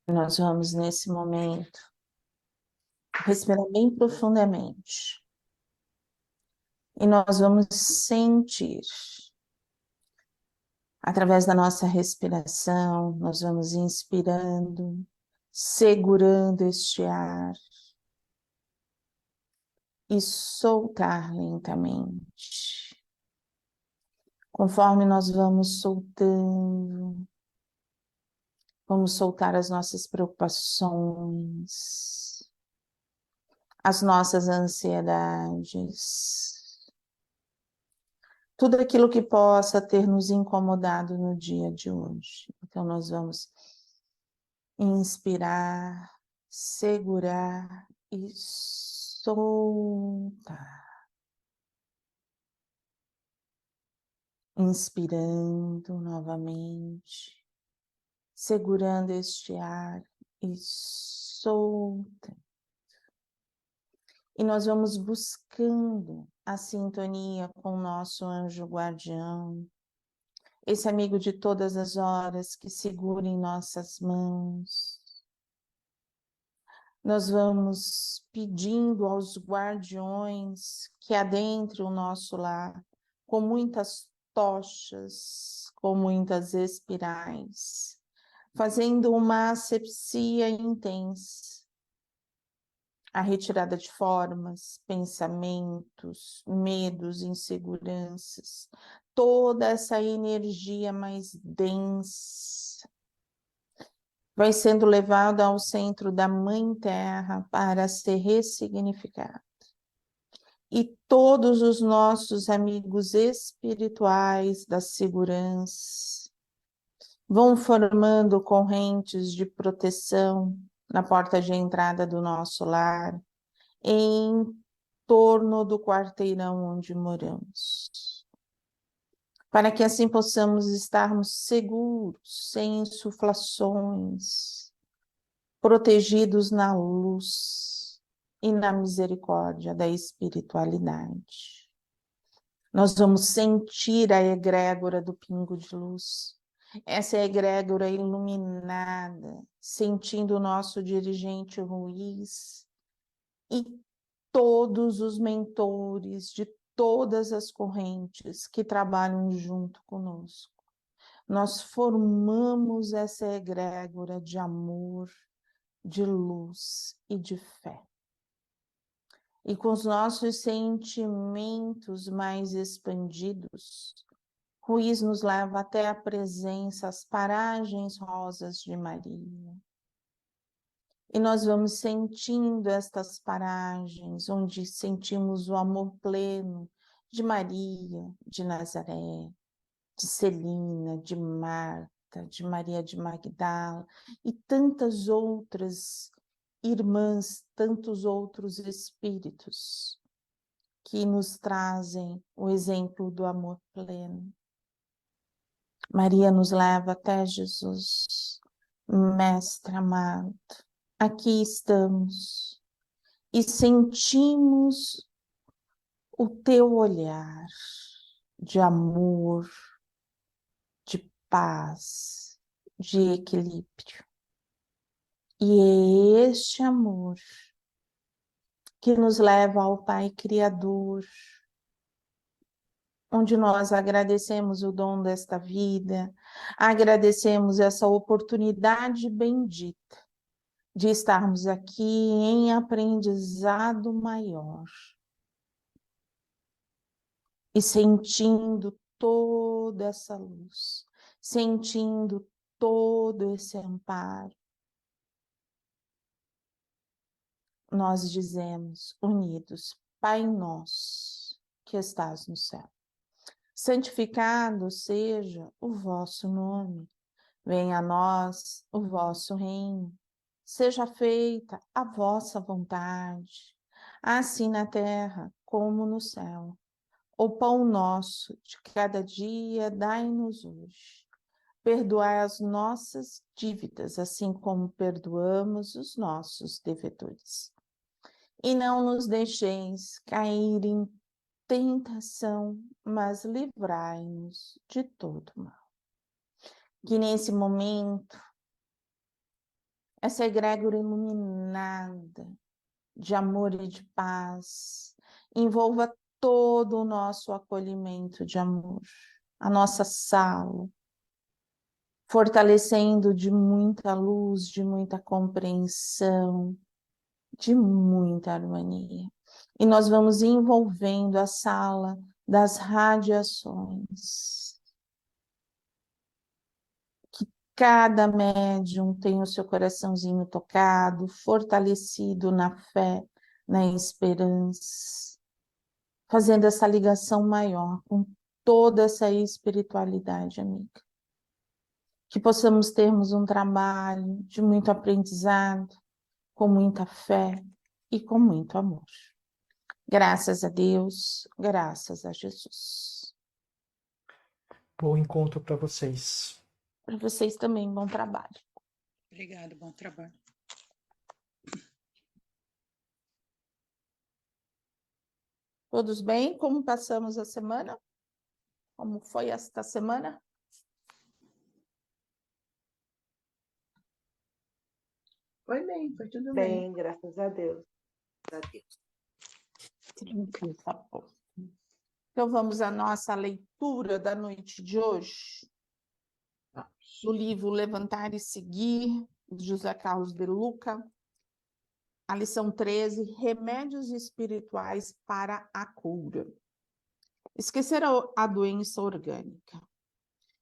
Nós vamos, nesse momento, respirar bem profundamente. E nós vamos sentir, através da nossa respiração, nós vamos inspirando, segurando este ar e soltar lentamente. Conforme nós vamos soltando, vamos soltar as nossas preocupações, as nossas ansiedades, tudo aquilo que possa ter nos incomodado no dia de hoje. Então, nós vamos inspirar, segurar e soltar. Inspirando novamente, segurando este ar e soltando. E nós vamos buscando a sintonia com o nosso anjo guardião, esse amigo de todas as horas que segura em nossas mãos. Nós vamos pedindo aos guardiões que adentrem o nosso lar com muitas tochas, com muitas espirais, fazendo uma asepsia intensa, a retirada de formas, pensamentos, medos, inseguranças, toda essa energia mais densa vai sendo levada ao centro da Mãe Terra para ser ressignificada. E todos os nossos amigos espirituais da segurança vão formando correntes de proteção na porta de entrada do nosso lar, em torno do quarteirão onde moramos, para que assim possamos estarmos seguros, sem insuflações, protegidos na luz e na misericórdia da espiritualidade. Nós vamos sentir a egrégora do pingo de luz, essa egrégora iluminada, sentindo o nosso dirigente Ruiz e todos os mentores de todas as correntes que trabalham junto conosco. Nós formamos essa egrégora de amor, de luz e de fé. E com os nossos sentimentos mais expandidos, Ruiz nos leva até a presença, as paragens rosas de Maria. E nós vamos sentindo estas paragens, onde sentimos o amor pleno de Maria, de Nazaré, de Celina, de Marta, de Maria de Magdala e tantas outras irmãs, tantos outros espíritos que nos trazem o exemplo do amor pleno. Maria nos leva até Jesus, Mestre amado. Aqui estamos e sentimos o teu olhar de amor, de paz, de equilíbrio. E é este amor que nos leva ao Pai Criador, onde nós agradecemos o dom desta vida, agradecemos essa oportunidade bendita de estarmos aqui em aprendizado maior e sentindo toda essa luz, sentindo todo esse amparo. Nós dizemos, unidos, Pai nosso, que estás no céu, santificado seja o vosso nome, venha a nós o vosso reino, seja feita a vossa vontade, assim na terra como no céu. O pão nosso de cada dia dai-nos hoje. Perdoai as nossas dívidas, assim como perdoamos os nossos devedores. E não nos deixeis cair em tentação, mas livrai-nos de todo mal. Que nesse momento essa egrégora iluminada de amor e de paz, envolva todo o nosso acolhimento de amor, a nossa sala, fortalecendo de muita luz, de muita compreensão, de muita harmonia. E nós vamos envolvendo a sala das radiações. Que cada médium tenha o seu coraçãozinho tocado, fortalecido na fé, na esperança, fazendo essa ligação maior com toda essa espiritualidade, amiga. Que possamos termos um trabalho de muito aprendizado, com muita fé e com muito amor. Graças a Deus, graças a Jesus. Bom encontro para vocês. Para vocês também, bom trabalho. Obrigada, bom trabalho. Todos bem? Como passamos a semana? Como foi esta semana? Foi bem, foi tudo Bem, graças a Deus. Tranquilo, tá bom. Então vamos à nossa leitura da noite de hoje. Do livro Levantar e Seguir, de José Carlos de Luca. A lição 13, Remédios Espirituais para a Cura. Esquecer a doença orgânica.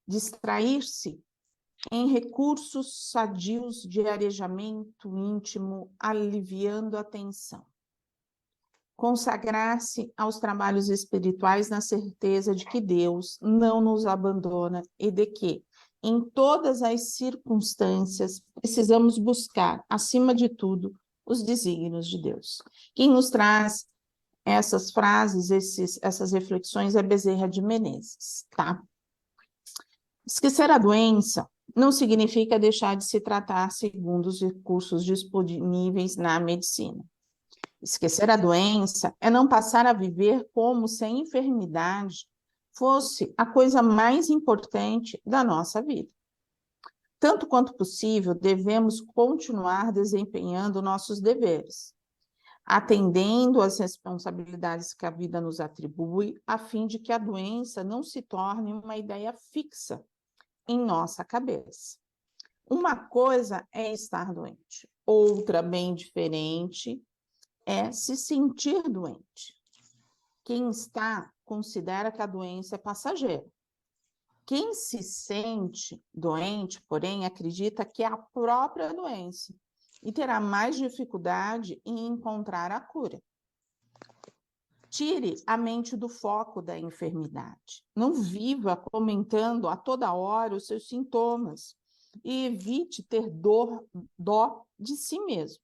Distrair-se em recursos sadios de arejamento íntimo, aliviando a tensão. Consagrar-se aos trabalhos espirituais na certeza de que Deus não nos abandona e de que, em todas as circunstâncias, precisamos buscar, acima de tudo, os desígnios de Deus. Quem nos traz essas frases, essas reflexões é Bezerra de Menezes, tá? Esquecer a doença não significa deixar de se tratar segundo os recursos disponíveis na medicina. Esquecer a doença é não passar a viver como se a enfermidade fosse a coisa mais importante da nossa vida. Tanto quanto possível, devemos continuar desempenhando nossos deveres, atendendo às responsabilidades que a vida nos atribui, a fim de que a doença não se torne uma ideia fixa em nossa cabeça. Uma coisa é estar doente, outra bem diferente é se sentir doente. Quem está considera que a doença é passageira. Quem se sente doente, porém, acredita que é a própria doença e terá mais dificuldade em encontrar a cura. Tire a mente do foco da enfermidade. Não viva comentando a toda hora os seus sintomas e evite ter dó de si mesmo.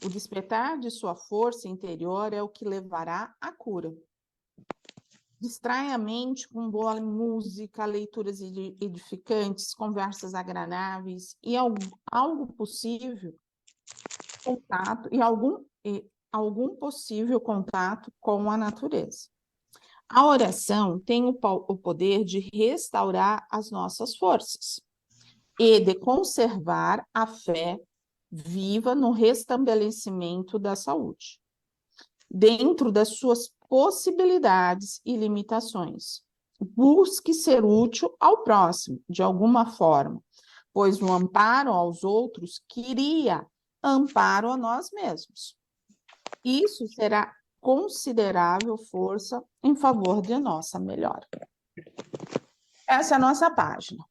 O despertar de sua força interior é o que levará à cura. Distrai a mente com boa música, leituras edificantes, conversas agradáveis e algo possível contato algum possível contato com a natureza. A oração tem o poder de restaurar as nossas forças e de conservar a fé viva no restabelecimento da saúde, dentro das suas possibilidades e limitações. Busque ser útil ao próximo, de alguma forma, pois o amparo aos outros cria amparo a nós mesmos. Isso será considerável força em favor de nossa melhora. Essa é a nossa página.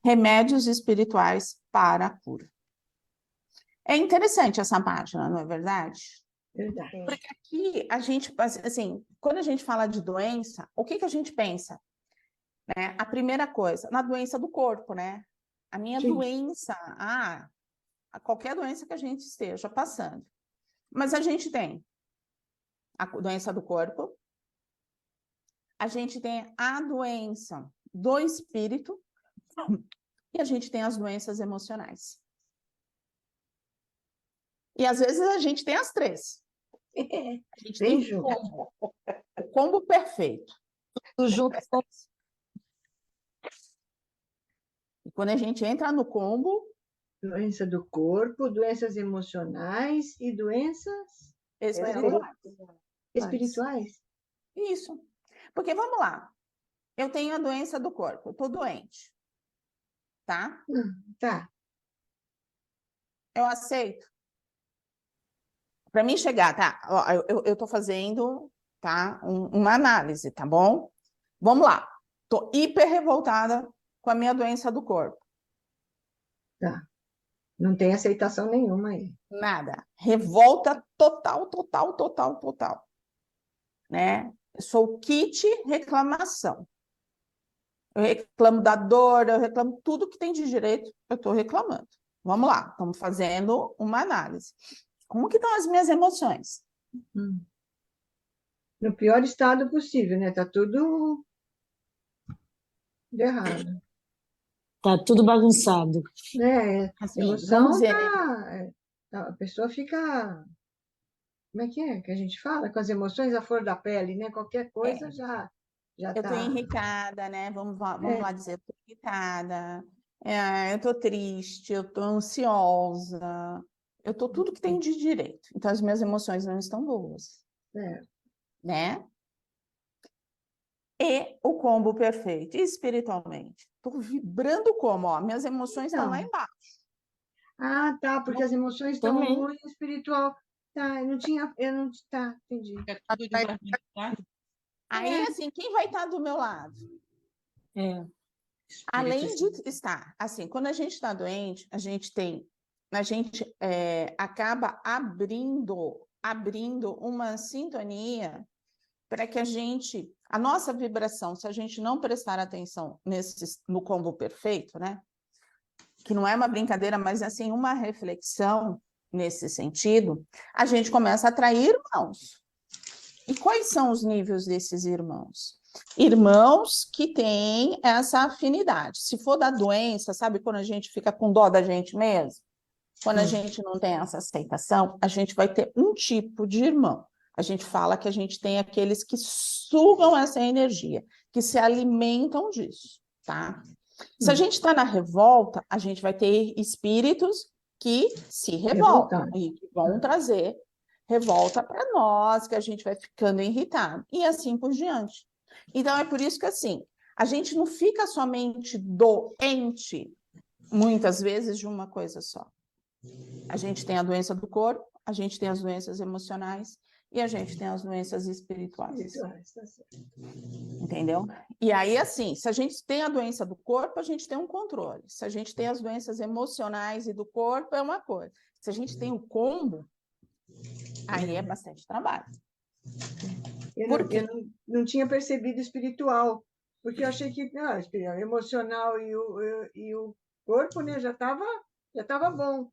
Remédios espirituais para a cura. É interessante essa página, não é verdade? Verdade. Porque aqui a gente, assim, quando a gente fala de doença, o que a gente pensa? Né? A primeira coisa, na doença do corpo, né? A minha Sim. doença, qualquer doença que a gente esteja passando. Mas a gente tem a doença do corpo, a gente tem a doença do espírito e a gente tem as doenças emocionais. E às vezes a gente tem as três. A gente Bem tem junto. o combo perfeito. Tudo junto. E quando a gente entra no combo, Doença do corpo, doenças emocionais e doenças Espirituais. espirituais. Isso. Porque, vamos lá, eu tenho a doença do corpo, eu estou doente, tá? Tá. Eu aceito. Para mim chegar, tá? Ó, eu estou fazendo, tá? Uma análise, tá bom? Vamos lá. Estou hiper revoltada com a minha doença do corpo. Tá. Não tem aceitação nenhuma aí. Nada. Revolta total, total, total, total. Né? Eu sou o kit reclamação. Eu reclamo da dor, eu reclamo tudo que tem de direito, eu estou reclamando. Vamos lá, estamos fazendo uma análise. Como que estão as minhas emoções? No pior estado possível, né? Tá tudo errado. Tá tudo bagunçado. Né? Assim, Emoção vamos dizer, a pessoa fica. Como é que a gente fala? Com as emoções à flor da pele, né? Qualquer coisa já eu estou tá. irritada, né? Vamos lá dizer, eu estou irritada, eu estou triste, eu estou ansiosa, eu estou tudo que tem de direito. Então, as minhas emoções não estão boas, né? E o combo perfeito, espiritualmente. Estou vibrando como? Ó, minhas emoções estão lá Então. embaixo. Ah, tá, porque as emoções estão Também. no espiritual. Tá, eu não, tá, entendi. É tudo desarmonizado. Aí, assim, quem vai estar do meu lado? É. Além de estar, assim, quando a gente está doente, a gente acaba abrindo uma sintonia para que a nossa vibração, se a gente não prestar atenção no combo perfeito, né? Que não é uma brincadeira, mas assim, uma reflexão nesse sentido, a gente começa a atrair irmãos. E quais são os níveis desses irmãos? Irmãos que têm essa afinidade. Se for da doença, sabe quando a gente fica com dó da gente mesmo? Quando a gente não tem essa aceitação, a gente vai ter um tipo de irmão. A gente fala que a gente tem aqueles que sugam essa energia, que se alimentam disso, tá? Se a gente está na revolta, a gente vai ter espíritos que se revoltam e que vão trazer revolta para nós, que a gente vai ficando irritado, e assim por diante. Então, é por isso que, assim, a gente não fica somente doente, muitas vezes, de uma coisa só. A gente tem a doença do corpo, a gente tem as doenças emocionais e a gente tem as doenças espirituais. Entendeu? E aí, assim, se a gente tem a doença do corpo, a gente tem um controle. Se a gente tem as doenças emocionais e do corpo, é uma coisa. Se a gente tem o combo, aí é bastante trabalho. Eu não tinha percebido espiritual, porque eu achei que emocional e o corpo, né, já estava bom.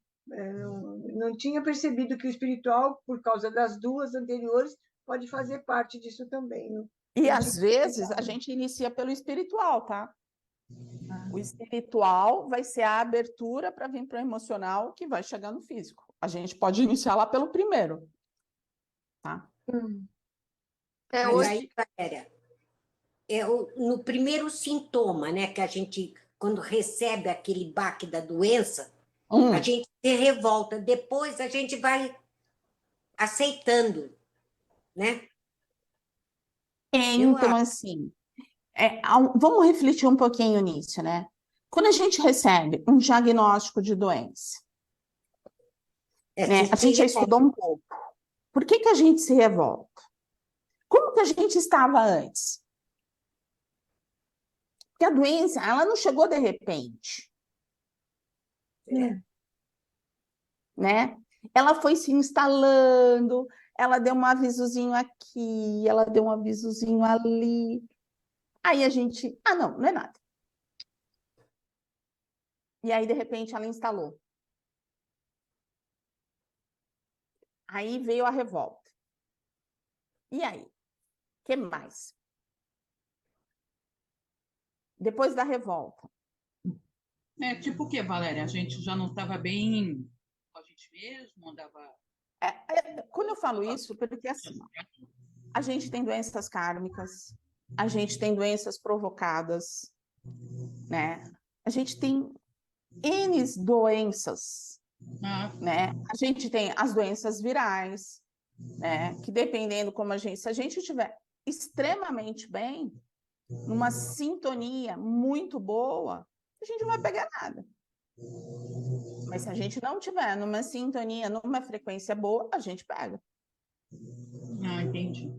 Não tinha percebido que o espiritual, por causa das duas anteriores, pode fazer parte disso também. E às vezes a gente inicia pelo espiritual, tá? O espiritual vai ser a abertura para vir para o emocional, que vai chegar no físico. A gente pode iniciar lá pelo primeiro, tá? Mas aí, Valéria, no primeiro sintoma, né, que a gente, quando recebe aquele baque da doença, a gente se revolta. Depois a gente vai aceitando, né? Então, assim, vamos refletir um pouquinho nisso, né? Quando a gente recebe um diagnóstico de doença, né, a gente já estudou um pouco. Por que a gente se revolta? Como que a gente estava antes? Porque a doença, ela não chegou de repente. Né? Ela foi se instalando, ela deu um avisozinho aqui, ela deu um avisozinho ali. Aí a gente, não é nada. E aí, de repente, ela instalou. Aí veio a revolta. E aí? O que mais? Depois da revolta. Tipo o quê, Valéria? A gente já não estava bem com a gente mesmo? Andava... Quando eu falo isso, porque assim, a gente tem doenças kármicas, a gente tem doenças provocadas, né? A gente tem N doenças, Ah, né? A gente tem as doenças virais, né? Que dependendo como se a gente estiver extremamente bem, numa sintonia muito boa, a gente não vai pegar nada. Mas se a gente não tiver numa sintonia, numa frequência boa, a gente pega. entendi.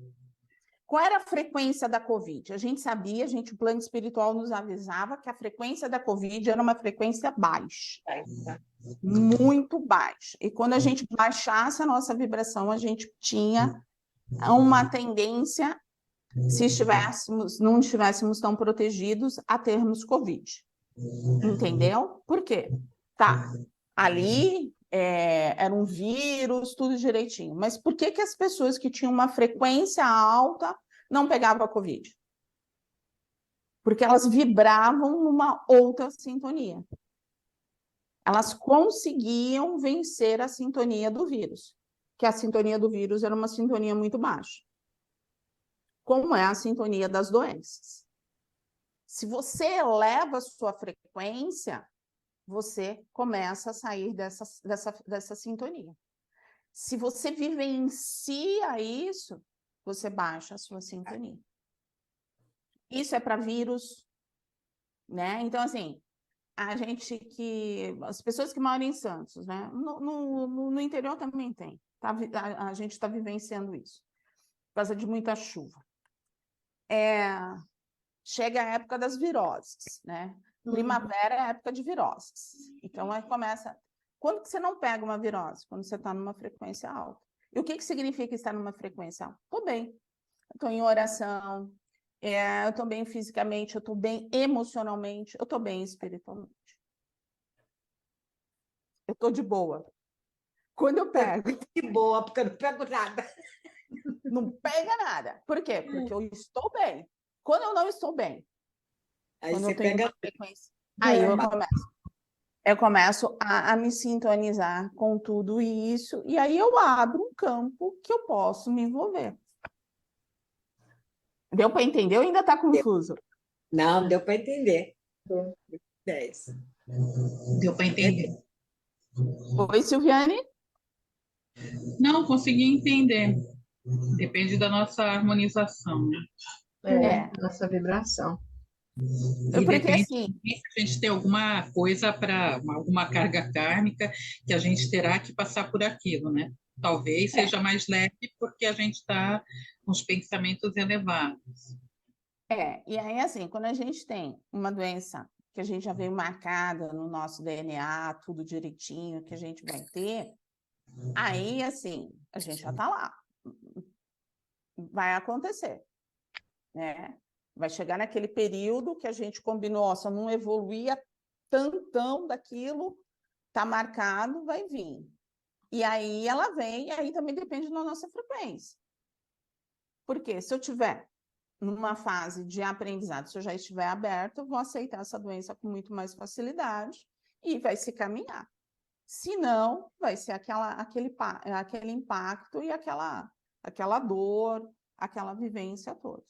Qual era a frequência da Covid? A gente sabia, o plano espiritual nos avisava que a frequência da Covid era uma frequência baixa. Muito baixa. E quando a gente baixasse a nossa vibração, a gente tinha uma tendência, se não estivéssemos tão protegidos, a termos Covid. Entendeu? Por quê? Tá, ali era um vírus, tudo direitinho. Mas por que as pessoas que tinham uma frequência alta não pegavam a Covid? Porque elas vibravam numa outra sintonia. Elas conseguiam vencer a sintonia do vírus, que a sintonia do vírus era uma sintonia muito baixa. Como é a sintonia das doenças. Se você eleva a sua frequência, você começa a sair dessa sintonia. Se você vivencia isso, você baixa a sua sintonia. Isso é para vírus, né? Então, assim, as pessoas que moram em Santos, né? No interior também tem. A gente está vivenciando isso, por causa de muita chuva. Chega a época das viroses, né? Primavera é a época de viroses. Então, aí começa... Quando que você não pega uma virose? Quando você está numa frequência alta. E o que significa estar numa frequência alta? Estou bem. Estou em oração, eu estou bem fisicamente, eu estou bem emocionalmente, eu estou bem espiritualmente. Eu estou de boa. Quando eu pego... De boa, porque eu não pego nada. Não pega nada. Por quê? Porque eu estou bem. Quando eu não estou bem, Aí quando você eu tenho pega... uma frequência, aí eu começo a me sintonizar com tudo isso, e aí eu abro um campo que eu posso me envolver. Deu para entender ou ainda está confuso? Não, deu para entender. 10. Deu para entender. Oi, Silviane? Não, consegui entender. Depende da nossa harmonização, né? Nossa vibração. E Porque depende assim, se a gente tem alguma coisa alguma carga kármica que a gente terá que passar por aquilo, né? Talvez seja mais leve porque a gente está com os pensamentos elevados. e aí assim, quando a gente tem uma doença que a gente já veio marcada no nosso DNA, tudo direitinho, que a gente vai ter, aí assim, a gente já está lá. Vai acontecer, né? Vai chegar naquele período que a gente combinou, se não evoluía tantão daquilo, tá marcado, vai vir. E aí ela vem, e aí também depende da nossa frequência. Porque se eu tiver numa fase de aprendizado, se eu já estiver aberto, eu vou aceitar essa doença com muito mais facilidade e vai se caminhar. Se não, vai ser aquele impacto e aquela dor, aquela vivência toda.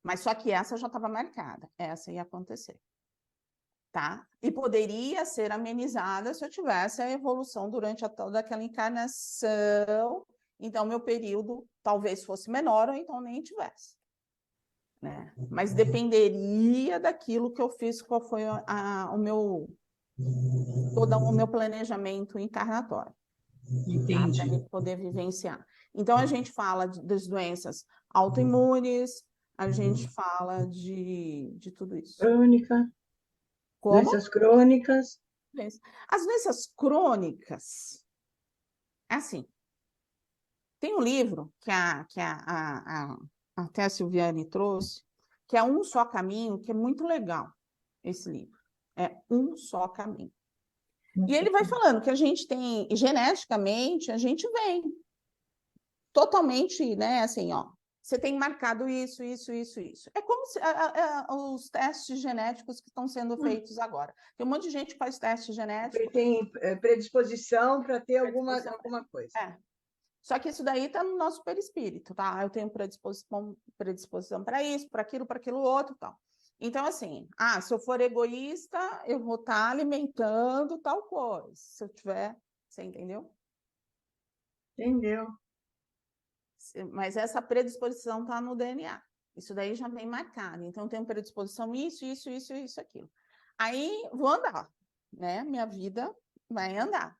Mas só que essa já estava marcada, essa ia acontecer. Tá? E poderia ser amenizada se eu tivesse a evolução durante toda aquela encarnação, então meu período talvez fosse menor ou então nem tivesse. Né? Mas dependeria daquilo que eu fiz, qual foi todo o meu planejamento encarnatório. Entendi. Para ele poder vivenciar. Então, a gente fala das doenças autoimunes, a gente fala de tudo isso. Crônica. Como? Doenças crônicas. As doenças crônicas, assim, tem um livro que até a Silviane trouxe, que é Um Só Caminho, que é muito legal, esse livro. É Um Só Caminho. E ele vai falando que a gente tem, geneticamente, a gente vem totalmente, né, assim, ó, você tem marcado isso. É como se, os testes genéticos que estão sendo feitos agora. Tem um monte de gente que faz teste genético. Tem predisposição para ter alguma coisa. Só que isso daí está no nosso perispírito, tá? Eu tenho predisposição para isso, para aquilo outro, tal. Então, assim, se eu for egoísta, eu vou estar alimentando tal coisa. Se eu tiver, você entendeu? Entendeu? Mas essa predisposição está no DNA. Isso daí já vem marcado. Então, tem predisposição isso, aquilo. Aí, vou andar, né? Minha vida vai andar.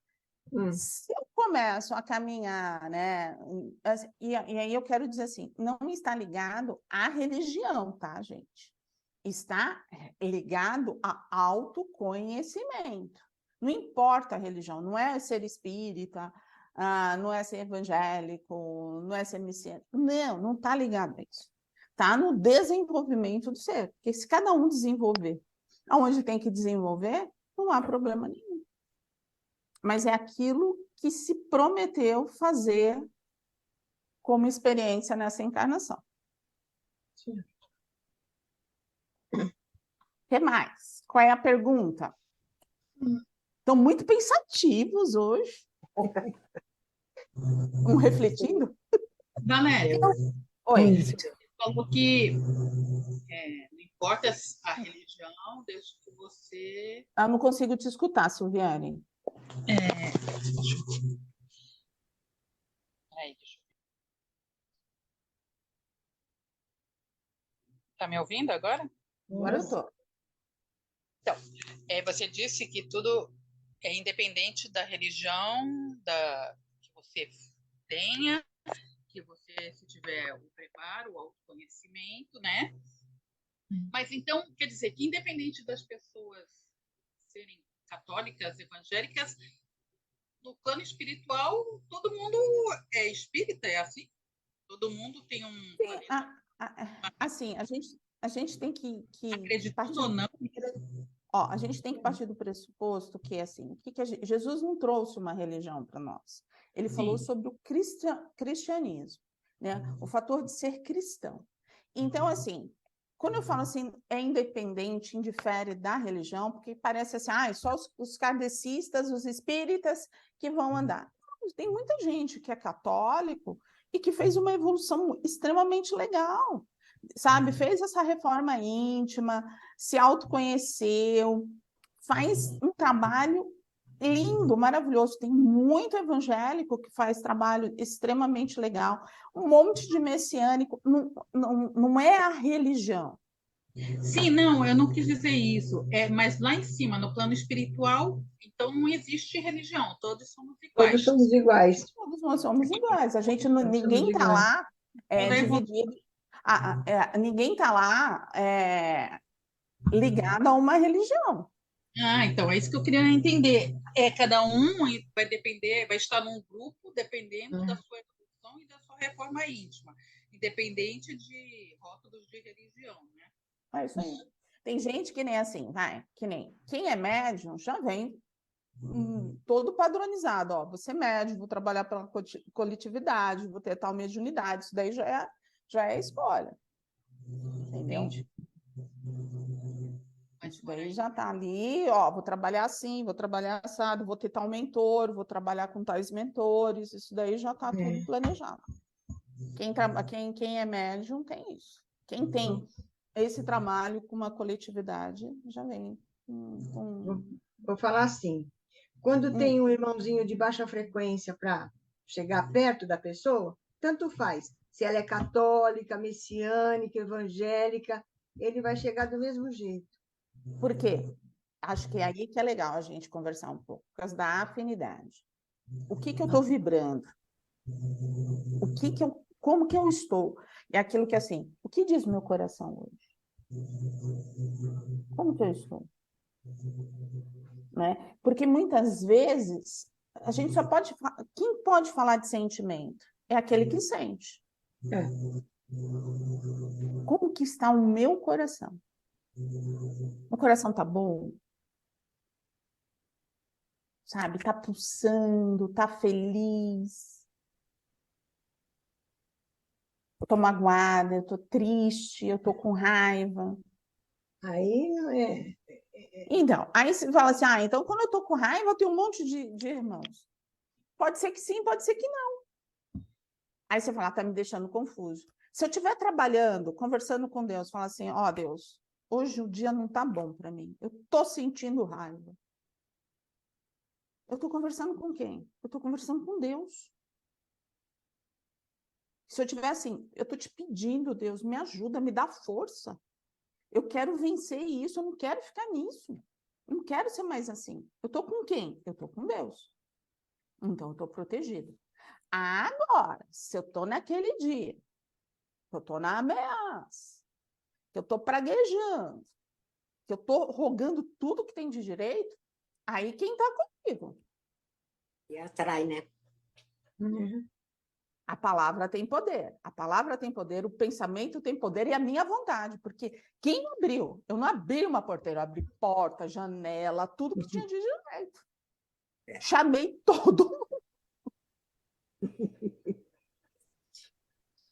Se eu começo a caminhar, né? E aí eu quero dizer assim, não está ligado à religião, tá, gente? Está ligado a autoconhecimento. Não importa a religião, não é ser espírita, não é ser evangélico, não é ser messiânico. Não está ligado a isso. Está no desenvolvimento do ser. Porque se cada um desenvolver aonde tem que desenvolver, não há problema nenhum. Mas é aquilo que se prometeu fazer como experiência nessa encarnação. Sim. O que mais? Qual é a pergunta? Estão muito pensativos hoje. Refletindo? Valéria, Oi. você falou que não importa a religião, desde que você... Eu não consigo te escutar, Silviane. Peraí, deixa eu ver. Tá me ouvindo agora? Agora eu estou. Então, você disse que tudo é independente da religião que você tenha, que você, se tiver o preparo, o autoconhecimento, né? Mas então, quer dizer que independente das pessoas serem católicas, evangélicas, no plano espiritual, todo mundo é espírita, é assim? Todo mundo tem um... Sim, assim, a gente tem que acreditando ou não... a gente tem que partir do pressuposto que, assim, Jesus não trouxe uma religião para nós. Ele falou sobre o cristianismo, né? O fator de ser cristão. Então, assim, quando eu falo assim, é independente, indifere da religião, porque parece assim, só os kardecistas, os espíritas que vão andar. Tem muita gente que é católico e que fez uma evolução extremamente legal, sabe? Fez essa reforma íntima, se autoconheceu, faz um trabalho lindo, maravilhoso. Tem muito evangélico que faz trabalho extremamente legal, um monte de messiânico. Não é a religião. Sim, não, eu não quis dizer isso. Mas lá em cima, no plano espiritual, então não existe religião, todos somos iguais. Todos somos iguais. Todos nós somos iguais. A gente ninguém está lá dividido. Ninguém está lá ligado a uma religião. Então é isso que eu queria entender. Cada um vai depender, vai estar num grupo dependendo da sua evolução e da sua reforma íntima, independente de rótulos de religião, né? É isso aí. Tem gente que nem assim, que nem quem é médium já vem todo padronizado. Você é médium, vou trabalhar pela coletividade, vou ter tal mediunidade. Isso daí já é escolha. Entendeu? Entendi. Isso daí já está ali, vou trabalhar assim, vou trabalhar assado, vou ter tal mentor, vou trabalhar com tais mentores, isso daí já está tudo planejado. Quem é médium tem isso. Quem tem esse trabalho com uma coletividade já vem Vou falar assim, quando tem um irmãozinho de baixa frequência para chegar perto da pessoa, tanto faz. Se ela é católica, messiânica, evangélica, ele vai chegar do mesmo jeito. Por quê? Acho que é aí que é legal a gente conversar um pouco, por causa da afinidade. O que eu estou vibrando? Como que eu estou? É aquilo que, assim, o que diz meu coração hoje? Como que eu estou? Né? Porque muitas vezes a gente só pode... Quem pode falar de sentimento? É aquele que sente. Como que está o meu coração? O coração está bom? Sabe? Está pulsando, está feliz. Eu estou magoada, eu estou triste, eu estou com raiva. Aí não é... Então, aí você fala assim, então quando eu estou com raiva, eu tenho um monte de irmãos. Pode ser que sim, pode ser que não. Aí você fala, está me deixando confuso. Se eu estiver trabalhando, conversando com Deus, fala assim, Deus, hoje o dia não tá bom para mim. Eu tô sentindo raiva. Eu tô conversando com quem? Eu tô conversando com Deus. Se eu tiver assim, eu tô te pedindo, Deus, me ajuda, me dá força. Eu quero vencer isso, eu não quero ficar nisso. Eu não quero ser mais assim. Eu tô com quem? Eu tô com Deus. Então eu tô protegido. Agora, se eu tô naquele dia, que eu tô na ameaça, que eu tô praguejando, que eu tô rogando tudo que tem de direito, aí quem tá comigo? E atrai, né? A palavra tem poder. A palavra tem poder, o pensamento tem poder e a minha vontade, porque quem abriu? Eu não abri uma porteira, eu abri porta, janela, tudo que tinha de direito. Chamei todo mundo.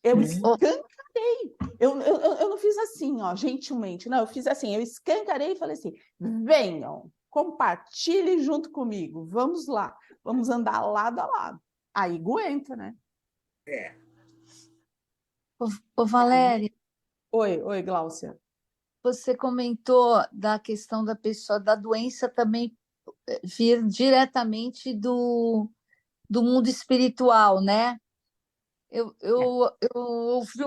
Eu escancarei. Eu não fiz assim, ó, gentilmente. Não, eu fiz assim, eu escancarei e falei assim, venham, compartilhem junto comigo, vamos lá, vamos andar lado a lado. Aí aguenta, né? Ô, Valéria, Oi, Gláucia. você comentou da questão da pessoa, da doença também vir diretamente do mundo espiritual, né? Eu ouvi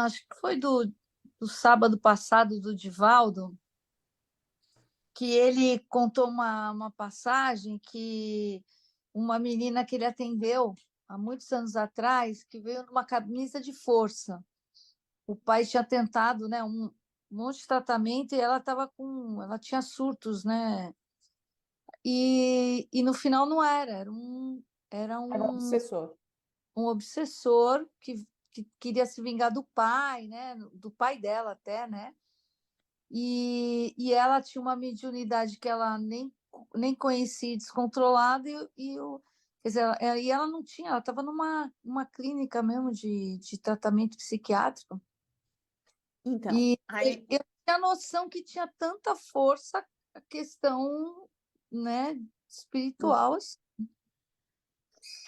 acho que foi do sábado passado, do Divaldo, que ele contou uma passagem que uma menina que ele atendeu há muitos anos atrás, que veio numa camisa de força. O pai tinha tentado, né, um monte de tratamento e ela tinha surtos, né? E no final não era Era um obsessor. um obsessor que queria se vingar do pai, né? Do pai dela até, né? E ela tinha uma mediunidade que ela nem conhecia, descontrolada, quer dizer, e ela não tinha, ela estava numa clínica mesmo de tratamento psiquiátrico. Então, E aí... eu tinha a noção que tinha tanta força a questão, né, espiritual. Assim.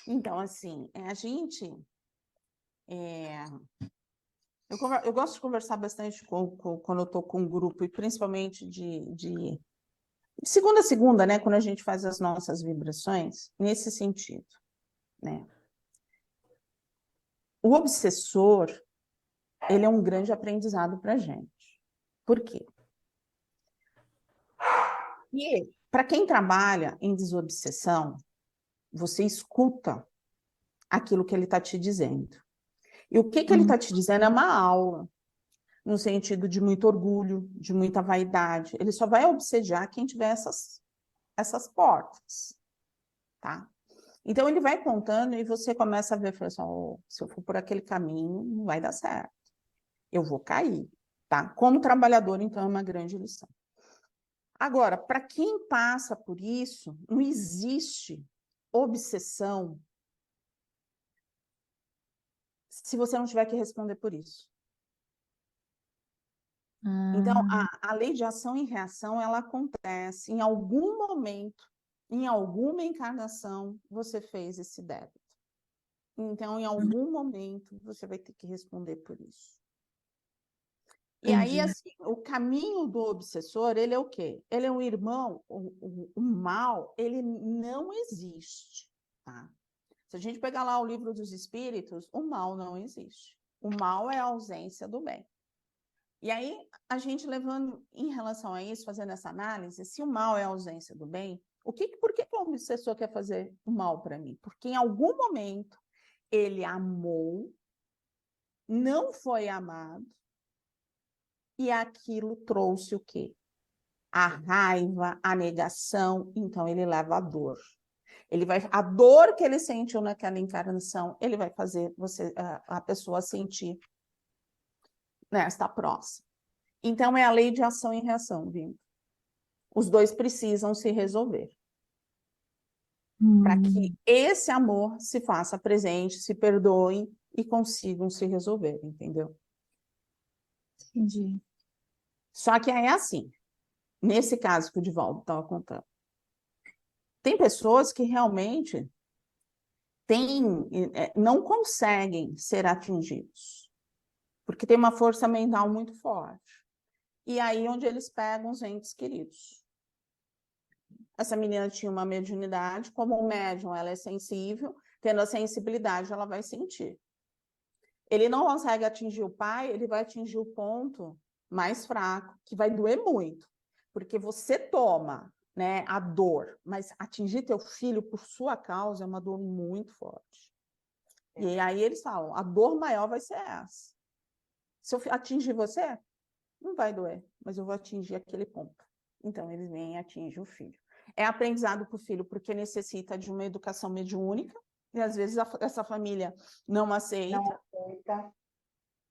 Então, assim, a gente... Eu gosto de conversar bastante quando eu estou com um grupo, e principalmente de segunda a segunda, né, quando a gente faz as nossas vibrações, nesse sentido, né? O obsessor, ele é um grande aprendizado para a gente. Por quê? E para quem trabalha em desobsessão, você escuta aquilo que ele está te dizendo. E o que ele está te dizendo é uma aula, no sentido de muito orgulho, de muita vaidade. Ele só vai obsediar quem tiver essas portas, tá? Então, ele vai contando e você começa a ver, fala assim, oh, se eu for por aquele caminho, não vai dar certo. Eu vou cair, tá? Como trabalhador, então, é uma grande lição. Agora, para quem passa por isso, não existe obsessão se você não tiver que responder por isso. Então, a lei de ação e reação, ela acontece em algum momento, em alguma encarnação, você fez esse débito. Então, em algum momento, você vai ter que responder por isso. E aí, assim, o caminho do obsessor, ele é o quê? Ele é um irmão, o mal, ele não existe, tá? Se a gente pegar lá o livro dos espíritos, o mal não existe. O mal é a ausência do bem. E aí, a gente levando em relação a isso, fazendo essa análise, se o mal é a ausência do bem, por que o obsessor quer fazer o mal para mim? Porque em algum momento ele amou, não foi amado, e aquilo trouxe o quê? A raiva, a negação, então ele leva a dor. A dor que ele sentiu naquela encarnação, ele vai fazer a pessoa sentir nesta próxima. Então, é a lei de ação e reação, viu? Os dois precisam se resolver. Para que esse amor se faça presente, se perdoem e consigam se resolver, entendeu? Entendi. Só que aí é assim, nesse caso que o Divaldo estava contando. Tem pessoas que realmente não conseguem ser atingidos, porque tem uma força mental muito forte. e aí onde eles pegam os entes queridos. Essa menina tinha uma mediunidade, como o médium ela é sensível, tendo a sensibilidade ela vai sentir. Ele não consegue atingir o pai, ele vai atingir o ponto mais fraco, que vai doer muito, porque você toma, né, a dor, mas atingir teu filho por sua causa é uma dor muito forte. E aí eles falam, a dor maior vai ser essa. Se eu atingir você, não vai doer, mas eu vou atingir aquele ponto. Então, eles vêm e atingem o filho. É aprendizado para o filho, porque necessita de uma educação mediúnica, e às vezes essa família não aceita,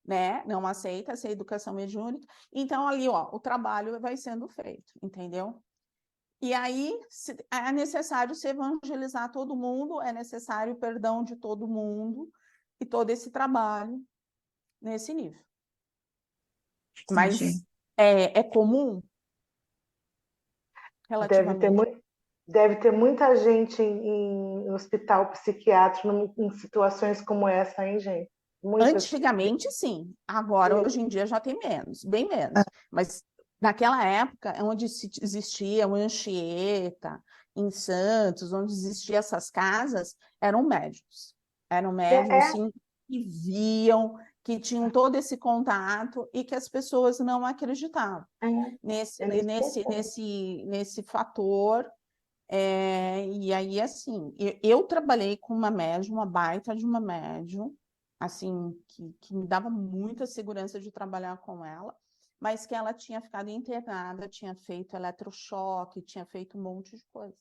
né? Não aceita essa educação mediúnica. Então, ali, ó, o trabalho vai sendo feito, entendeu? E aí é necessário se evangelizar todo mundo, é necessário o perdão de todo mundo, e todo esse trabalho nesse nível. Mas é comum? Relativamente. Deve ter muita gente em hospital psiquiátrico em situações como essa, hein, gente? Antigamente, sim. Agora, hoje em dia, já tem menos, bem menos. Mas naquela época, onde existia o Anchieta, em Santos, onde existiam essas casas, eram médicos. Eram médicos, sim, que viam, que tinham todo esse contato e que as pessoas não acreditavam nesse fator. E aí, assim, eu trabalhei com uma médium, uma baita de uma médium, assim, que me dava muita segurança de trabalhar com ela, mas que ela tinha ficado internada, tinha feito eletrochoque, tinha feito um monte de coisa,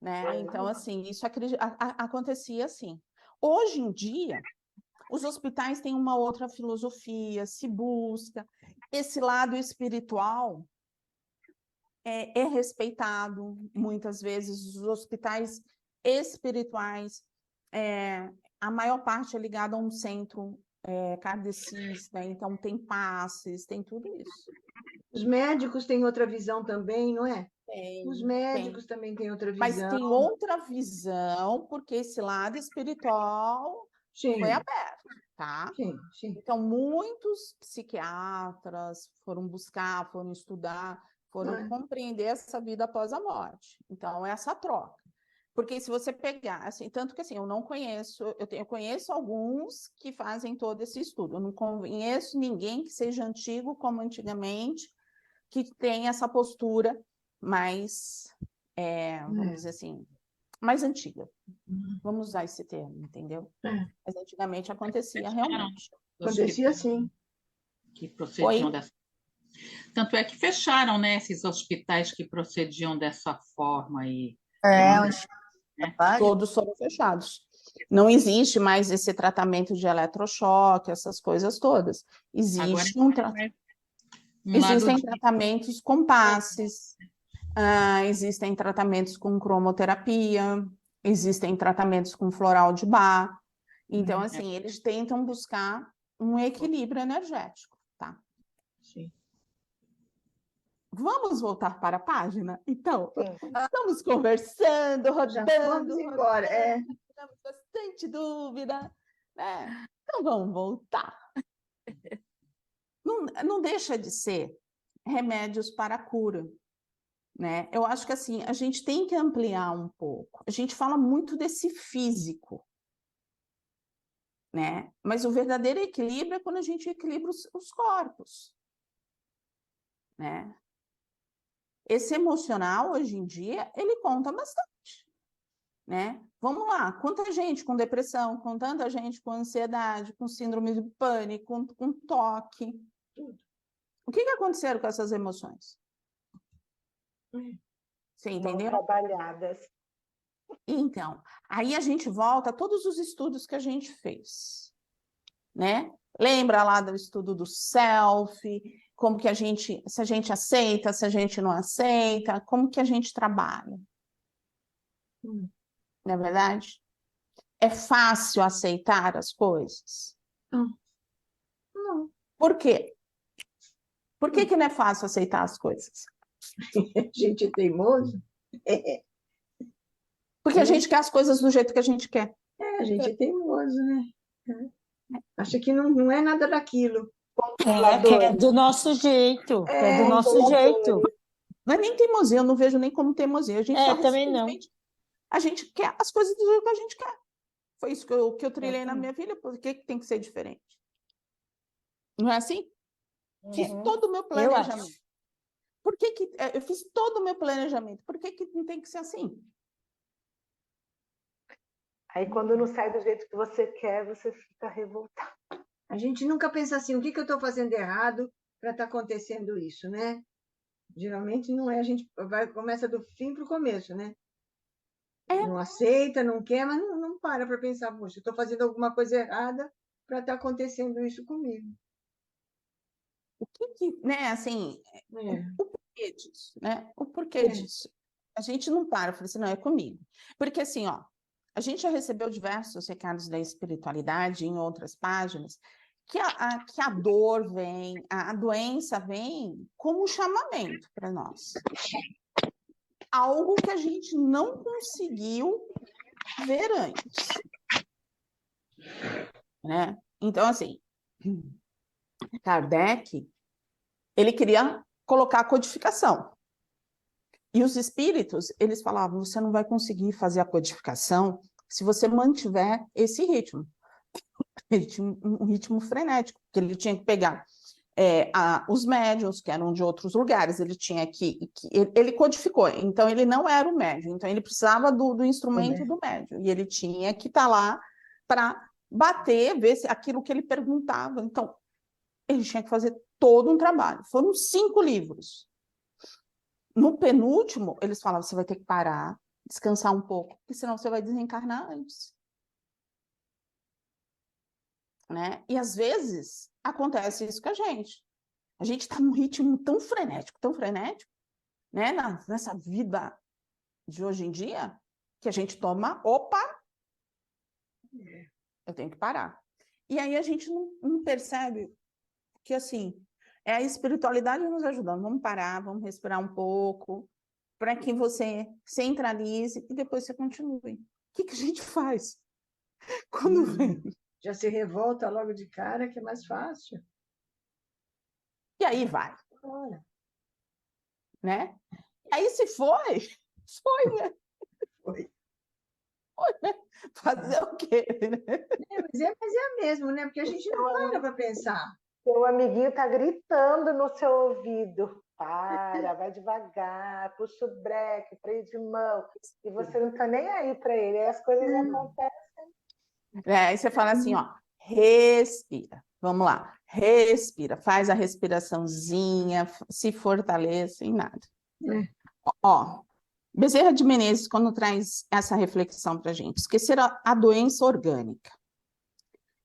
né? Então, assim, isso acontecia assim. Hoje em dia, os hospitais têm uma outra filosofia, se busca esse lado espiritual. É respeitado, muitas vezes, os hospitais espirituais, a maior parte é ligada a um centro kardecista, então tem passes, tem tudo isso. Os médicos têm outra visão também, não é? Os médicos tem. também têm outra visão. Mas tem outra visão, porque esse lado espiritual foi aberto, tá? Sim. Então, muitos psiquiatras foram buscar, foram estudar, foram compreender essa vida após a morte. Então, essa troca. Porque se você pegar, assim, tanto que assim, eu não conheço, eu conheço alguns que fazem todo esse estudo. Eu não conheço ninguém que seja antigo como antigamente, que tenha essa postura mais, vamos dizer assim, mais antiga. Vamos usar esse termo, entendeu? Mas antigamente acontecia realmente. Acontecia sim. Que procediam dessa. Tanto é que fecharam, né, esses hospitais que procediam dessa forma aí. Todos foram fechados. Não existe mais esse tratamento de eletrochoque, essas coisas todas. Existe existem tratamentos com passes, existem tratamentos com cromoterapia, existem tratamentos com floral de Bach. Então, assim, eles tentam buscar um equilíbrio energético, tá? Sim. Vamos voltar para a página? Então, estamos conversando, rodando. Vamos embora, Temos bastante dúvida, né? Então, vamos voltar. Não deixa de ser remédios para a cura, né? Eu acho que, assim, a gente tem que ampliar um pouco. A gente fala muito desse físico, né? Mas o verdadeiro equilíbrio é quando a gente equilibra os corpos, né? Esse emocional, hoje em dia, ele conta bastante, né? Vamos lá, quanta gente com depressão, com tanta gente com ansiedade, com síndrome do pânico, com toque. O que aconteceram com essas emoções? Você entendeu? Não trabalhadas. Então, aí a gente volta a todos os estudos que a gente fez, né? Lembra lá do estudo do self, como que se a gente aceita, se a gente não aceita, como que a gente trabalha. Não é verdade? É fácil aceitar as coisas? Não. Por quê? Por que não é fácil aceitar as coisas? A gente é teimoso? Porque a gente quer as coisas do jeito que a gente quer. A gente é teimoso, né? Acha que não é nada daquilo. Que é do nosso jeito, é do nosso jeito. Não é nem teimosia, eu não vejo nem como teimosia. A gente só também não. simplesmente, a gente quer as coisas do jeito que a gente quer. Foi isso que eu trilhei na minha vida, por que tem que ser diferente? Não é assim? Fiz todo o meu planejamento. Por que eu fiz todo o meu planejamento? Por que não tem que ser assim? Aí, quando não sai do jeito que você quer, você fica revoltado. A gente nunca pensa assim, o que eu estou fazendo errado para estar acontecendo isso, né? Geralmente não é, a gente começa do fim para o começo, né? Não aceita, não quer, mas não para pensar, poxa, eu estou fazendo alguma coisa errada para estar acontecendo isso comigo. O que né, assim, o porquê disso, né? O porquê disso? A gente não para, fala assim, não, é comigo. Porque assim, ó, a gente já recebeu diversos recados da espiritualidade em outras páginas, que a dor vem, a doença vem como um chamamento para nós. Algo que a gente não conseguiu ver antes. Né? Então, assim, Kardec, ele queria colocar a codificação. E os espíritos, eles falavam, você não vai conseguir fazer a codificação se você mantiver esse ritmo. Ele tinha um ritmo frenético, que ele tinha que pegar os médiuns, que eram de outros lugares, ele tinha ele codificou, então ele não era o médium, então ele precisava do instrumento do médium, e ele tinha que estar lá para bater, ver se aquilo que ele perguntava. Então, ele tinha que fazer todo um trabalho. Foram 5 livros. No penúltimo, eles falavam, você vai ter que parar, descansar um pouco, porque senão você vai desencarnar antes. Né? E às vezes acontece isso com a gente. A gente está num ritmo tão frenético, né? Nessa vida de hoje em dia, que a gente toma, opa, eu tenho que parar. E aí a gente não percebe que, assim, é a espiritualidade nos ajudando. Vamos parar, vamos respirar um pouco, para que você centralize e depois você continue. O que a gente faz quando vem? Já se revolta logo de cara, que é mais fácil. E aí vai. Né? E aí se foi, né? Foi. Né? Fazer o quê? Né? Mas é mesmo, né? Porque a gente não para pensar. Seu amiguinho está gritando no seu ouvido. Para, vai devagar, puxa o breque, freio de mão. E você não está nem aí para ele. Aí as coisas acontecem. Aí você fala assim, ó, respira. Vamos lá, respira, faz a respiraçãozinha, se fortaleça em nada. Ó, Bezerra de Menezes, quando traz essa reflexão para a gente, esquecer a doença orgânica,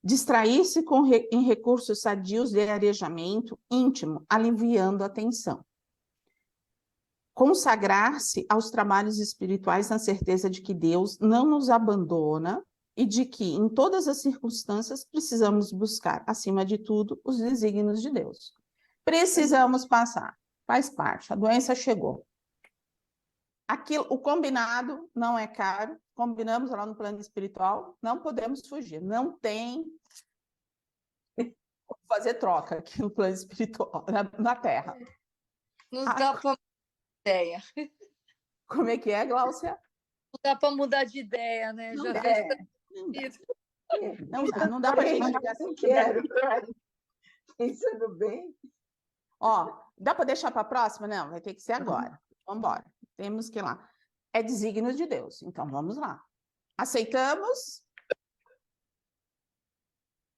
distrair-se em recursos sadios de arejamento íntimo, aliviando a tensão. Consagrar-se aos trabalhos espirituais na certeza de que Deus não nos abandona e de que, em todas as circunstâncias, precisamos buscar, acima de tudo, os desígnios de Deus. Precisamos passar, faz parte, a doença chegou. O combinado não é caro, combinamos lá no plano espiritual, não podemos fugir, não tem fazer troca aqui no plano espiritual, na Terra. Não dá para mudar de ideia. Como é que é, Gláucia? Não dá para mudar de ideia, né? Não já não dá para a gente ficar assim. Quero. Pensando bem. Ó, dá para deixar para a próxima? Não, vai ter que ser agora. Vamos embora. Temos que ir lá. É desígnio de Deus, então vamos lá. Aceitamos?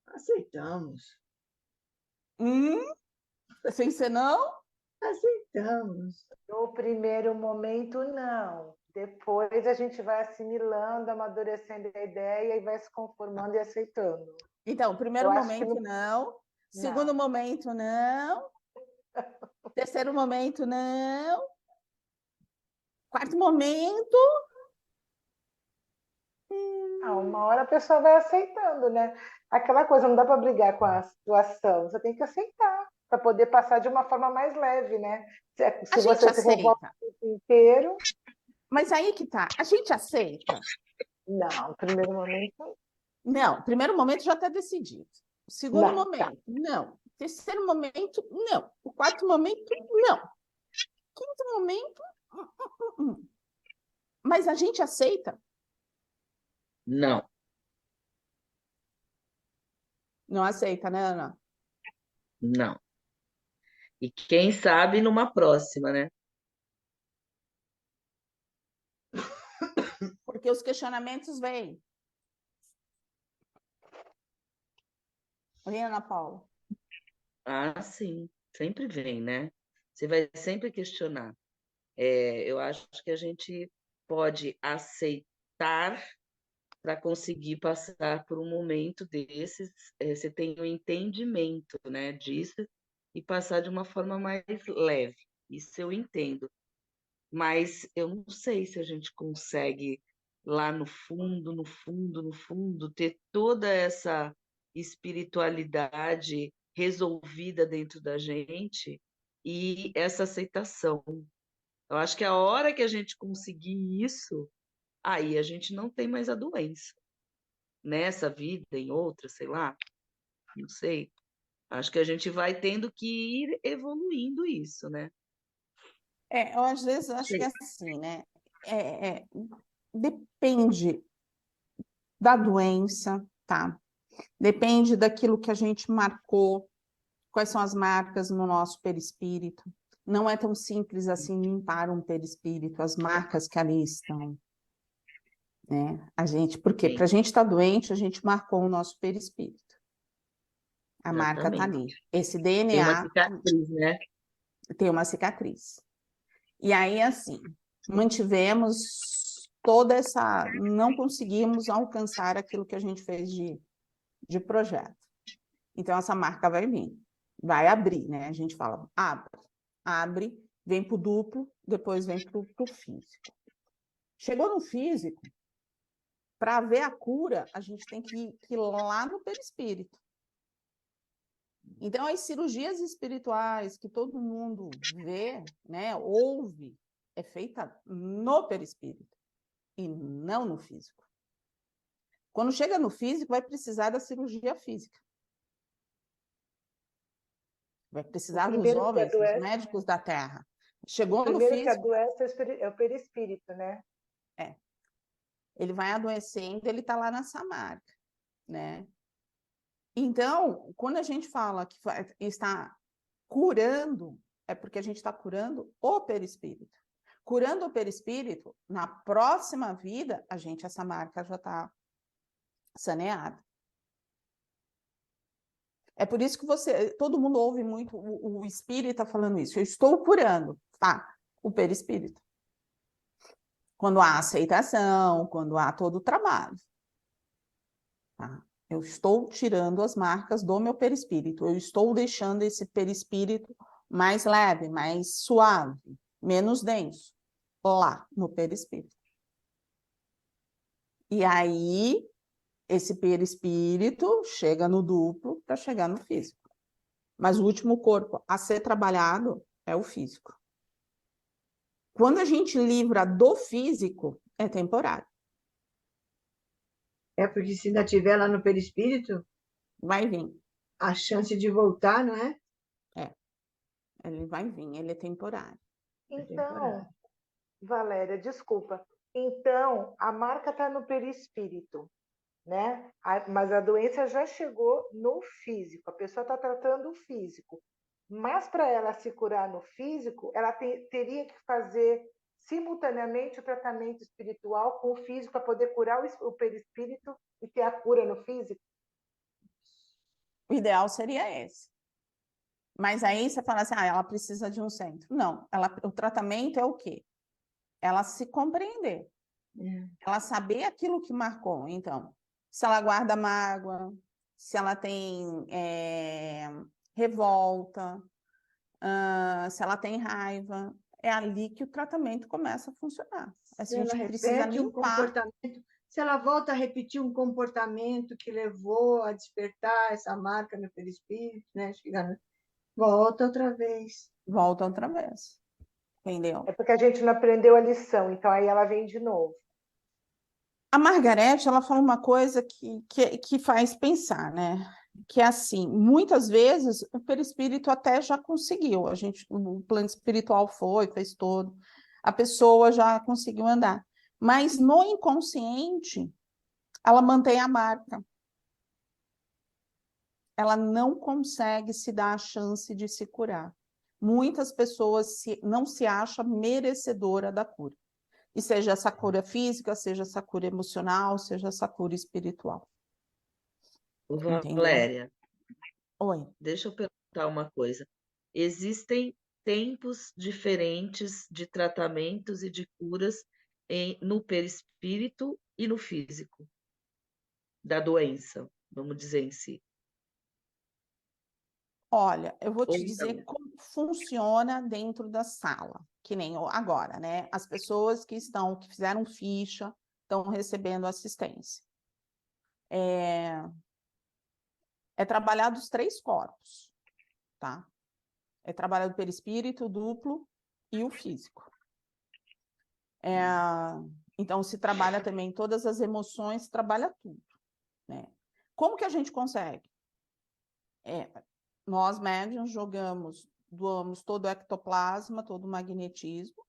Aceitamos. Sem ser não? Aceitamos. No primeiro momento, não. Depois a gente vai assimilando, amadurecendo a ideia e vai se conformando e aceitando. Então, primeiro momento, não. Segundo momento, não. Terceiro momento, não. Quarto momento. Uma hora a pessoa vai aceitando, né? Aquela coisa, não dá para brigar com a situação. Você tem que aceitar para poder passar de uma forma mais leve, né? Se você se revolta o tempo inteiro. Mas aí que tá. A gente aceita? Não, no primeiro momento. Não, primeiro momento já está decidido. Segundo momento, não. Terceiro momento, não. O quarto momento, não. Quinto momento, Mas a gente aceita? Não. Não aceita, né, Ana? Não. E quem sabe numa próxima, né? Porque os questionamentos vêm. Vem, Ana Paula. Ah, sim, sempre vem, né? Você vai sempre questionar. Eu acho que a gente pode aceitar para conseguir passar por um momento desses, você tem o entendimento, né, disso e passar de uma forma mais leve. Isso eu entendo. Mas eu não sei se a gente consegue lá no fundo, no fundo, no fundo, ter toda essa espiritualidade resolvida dentro da gente e essa aceitação. Eu acho que a hora que a gente conseguir isso, aí a gente não tem mais a doença. Nessa vida, em outra, sei lá, não sei. Acho que a gente vai tendo que ir evoluindo isso, né? Eu às vezes acho que é assim, né? Depende da doença, tá? Depende daquilo que a gente marcou, quais são as marcas no nosso perispírito. Não é tão simples assim limpar um perispírito, as marcas que ali estão. Né? Por quê? Para a gente estar doente, a gente marcou o nosso perispírito. A marca está ali. Esse DNA... Tem uma cicatriz, né? Tem uma cicatriz. E aí, assim, mantivemos toda essa... Não conseguimos alcançar aquilo que a gente fez de projeto. Então, essa marca vai vir. Vai abrir, né? A gente fala, abre, vem para o duplo, depois vem para o físico. Chegou no físico, para ver a cura, a gente tem que ir lá no perispírito. Então, as cirurgias espirituais que todo mundo vê, né, ouve, é feita no perispírito e não no físico. Quando chega no físico, vai precisar da cirurgia física. Vai precisar dos homens, dos médicos da Terra. Chegou no físico... que adoece é o perispírito, né? Ele vai adoecendo, ele está lá nessa marca, né? Então, quando a gente fala que está curando, é porque a gente está curando o perispírito. Curando o perispírito, na próxima vida, essa marca já está saneada. É por isso que todo mundo ouve muito o espírita falando isso. Eu estou curando, o perispírito. Quando há aceitação, quando há todo o trabalho. Tá? Eu estou tirando as marcas do meu perispírito. Eu estou deixando esse perispírito mais leve, mais suave, menos denso, lá no perispírito. E aí, esse perispírito chega no duplo para chegar no físico. Mas o último corpo a ser trabalhado é o físico. Quando a gente livra do físico, é temporário. Porque se ainda estiver lá no perispírito, vai vir. A chance de voltar, não é? Ele vai vir, ele é temporário. Então, Valéria, desculpa. Então, a marca está no perispírito, né? Mas a doença já chegou no físico. A pessoa está tratando o físico. Mas para ela se curar no físico, ela teria que fazer simultaneamente o tratamento espiritual com o físico para poder curar o perispírito e ter a cura no físico? O ideal seria esse. Mas aí você fala assim, ela precisa de um centro. Não, o tratamento é o quê? Ela se compreender. Ela saber aquilo que marcou. Então, se ela guarda mágoa, se ela tem revolta, se ela tem raiva, é ali que o tratamento começa a funcionar. A gente precisa limpar. Se ela volta a repetir um comportamento que levou a despertar essa marca no perispírito, né? Volta outra vez. Volta outra vez. Entendeu? É porque a gente não aprendeu a lição, então aí ela vem de novo. A Margarete, ela fala uma coisa que faz pensar, né? que é assim, muitas vezes o perispírito até já conseguiu, o plano espiritual fez todo, a pessoa já conseguiu andar, mas no inconsciente, ela mantém a marca. Ela não consegue se dar a chance de se curar. Muitas pessoas não se acham merecedora da cura. E seja essa cura física, seja essa cura emocional, seja essa cura espiritual. Valéria, Oi. deixa eu perguntar uma coisa. Existem tempos diferentes de tratamentos e de curas no perispírito e no físico da doença, vamos dizer em si. Olha, eu vou te Ou dizer não. como funciona dentro da sala, que nem agora, né? As pessoas que fizeram ficha, estão recebendo assistência. É trabalhado os 3 corpos, tá? É trabalhado o perispírito, o duplo e o físico. Então, se trabalha também todas as emoções, trabalha tudo, né? Como que a gente consegue? Nós, médiuns, doamos todo o ectoplasma, todo o magnetismo,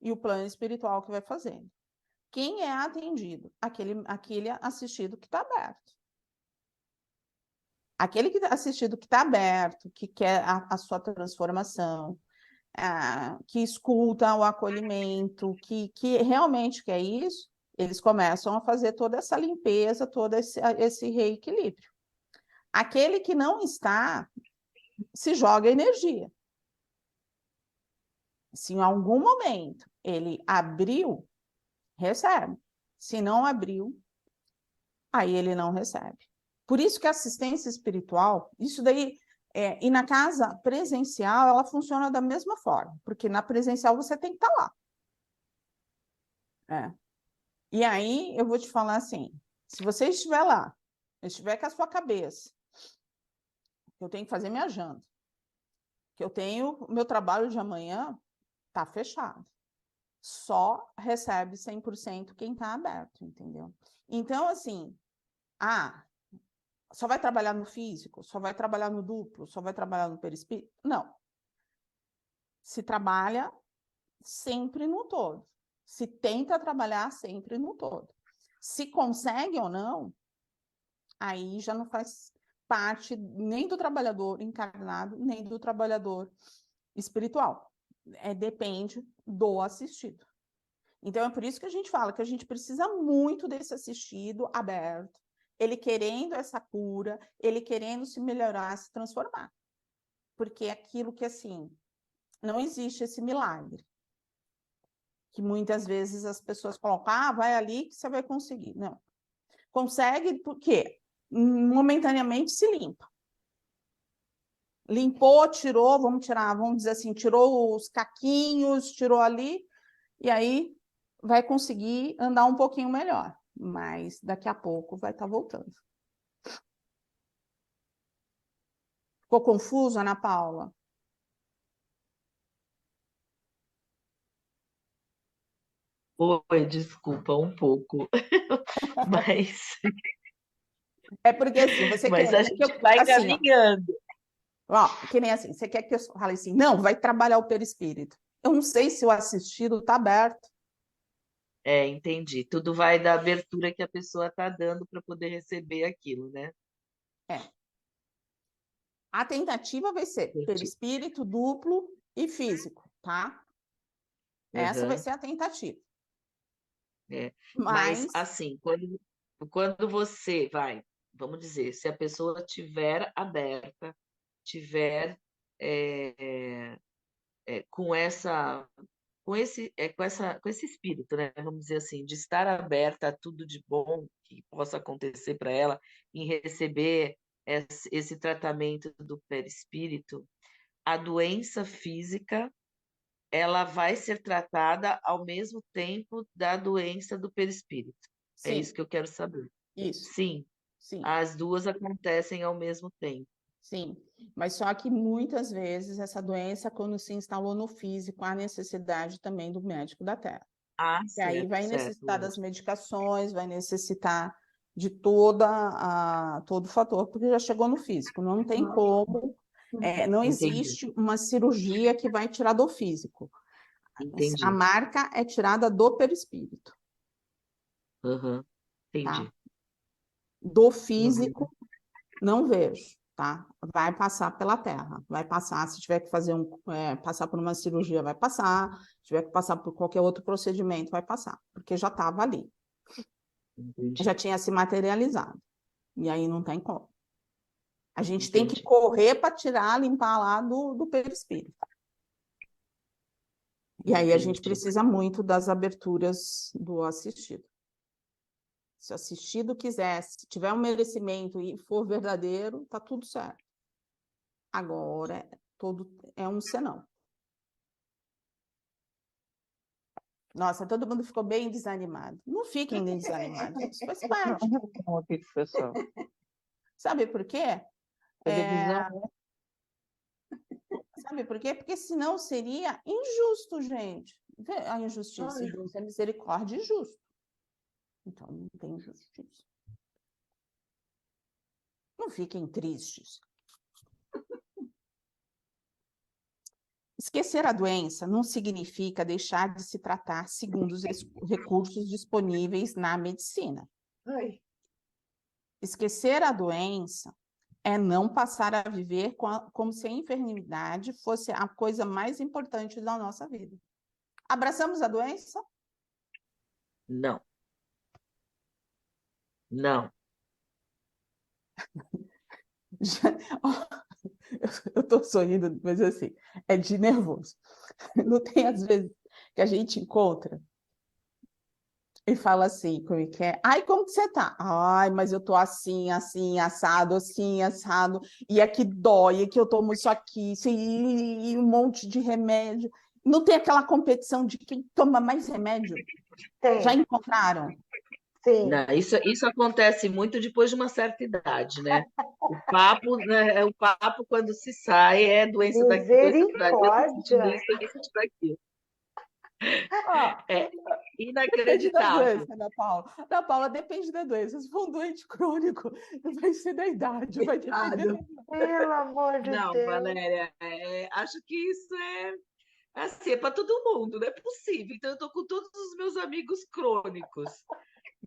e o plano espiritual que vai fazendo. Quem é atendido? Aquele assistido que está aberto. Aquele assistido que está aberto, que quer a sua transformação, que escuta o acolhimento, que realmente quer isso, eles começam a fazer toda essa limpeza, todo esse reequilíbrio. Aquele que não está, se joga energia. Se em algum momento ele abriu, recebe. Se não abriu, aí ele não recebe. Por isso que a assistência espiritual, isso daí, e na casa presencial, ela funciona da mesma forma, porque na presencial você tem que estar lá. E aí, eu vou te falar assim, se você estiver lá, estiver com a sua cabeça, eu tenho que fazer minha janta, que eu tenho o meu trabalho de amanhã, tá fechado. Só recebe 100% quem está aberto, entendeu? Então, assim, só vai trabalhar no físico, só vai trabalhar no duplo, só vai trabalhar no perispírito? Não. Se trabalha sempre no todo. Se tenta trabalhar sempre no todo. Se consegue ou não, aí já não faz parte nem do trabalhador encarnado, nem do trabalhador espiritual. Depende do assistido. Então, é por isso que a gente fala que a gente precisa muito desse assistido aberto, ele querendo essa cura, ele querendo se melhorar, se transformar. Porque é aquilo que, assim, não existe esse milagre. Que muitas vezes as pessoas colocam, vai ali que você vai conseguir. Não. Consegue porque momentaneamente se limpa. Limpou, tirou, vamos dizer assim, tirou os caquinhos, tirou ali, e aí vai conseguir andar um pouquinho melhor, mas daqui a pouco vai estar voltando. Ficou confuso, Ana Paula? Oi, desculpa um pouco, mas É porque assim, você mas quer a que eu, gente vai assim, caminhando. que nem assim, você quer que eu fale assim, não, vai trabalhar o perispírito. Eu não sei se o assistido está aberto. Entendi. Tudo vai da abertura que a pessoa está dando para poder receber aquilo, né? A tentativa vai ser Entendi. perispírito, duplo e físico, tá? Essa vai ser a tentativa. Mas, assim, quando você vai, vamos dizer, se a pessoa tiver aberta, tiver com esse espírito, né? Vamos dizer assim, de estar aberta a tudo de bom que possa acontecer para ela, em receber esse tratamento do perispírito, a doença física ela vai ser tratada ao mesmo tempo da doença do perispírito. É Sim. isso que eu quero saber. Isso. Sim, Sim. as duas acontecem ao mesmo tempo. Sim, mas só que muitas vezes essa doença, quando se instalou no físico, há necessidade também do médico da terra. E aí vai necessitar das medicações, vai necessitar de todo fator, porque já chegou no físico. Não tem como, não Entendi. existe uma cirurgia que vai tirar do físico. Entendi. A marca é tirada do perispírito, Uhum. tá? Entendi. Do físico, não vejo, tá? Vai passar pela terra, vai passar, se tiver que fazer passar por uma cirurgia, vai passar, se tiver que passar por qualquer outro procedimento, vai passar, porque já estava ali, Entendi. já tinha se materializado, e aí não tem como. A gente tem que Entendi. correr para tirar, limpar lá do perispírito. E aí a gente Entendi. precisa muito das aberturas do assistido. Se o assistido quiser, se tiver um merecimento e for verdadeiro, tá tudo certo. Agora, é um senão. Nossa, todo mundo ficou bem desanimado. Não fiquem desanimados, isso faz parte. Sabe por quê? Sabe por quê? Porque senão seria injusto, gente. A injustiça de Deus é misericórdia e justo. Então, não tem justiça. Não fiquem tristes. Esquecer a doença não significa deixar de se tratar segundo os recursos disponíveis na medicina. Ai. Esquecer a doença é não passar a viver como se a enfermidade fosse a coisa mais importante da nossa vida. Abraçamos a doença? Não. Não. Eu estou sorrindo, mas assim, é de nervoso. Não tem às vezes que a gente encontra e fala assim, como é que é? Ai, como que você tá? Ai, mas eu tô assim, assim, assado, e aqui dói, e que eu tomo isso aqui, e um monte de remédio. Não tem aquela competição de quem toma mais remédio? Tem. Já encontraram? Sim. Não, isso acontece muito depois de uma certa idade, né? O papo, né, o papo quando se sai é doença daqui, doença daqui. É Depende da inacreditável. doença, Ana Paula. Ana Paula, depende da doença. Se for um doente crônico, vai ser da idade, vai depender. Pelo amor de Não, Deus. Valéria, acho que isso assim, é para todo mundo, não é possível. Então, eu estou com todos os meus amigos crônicos.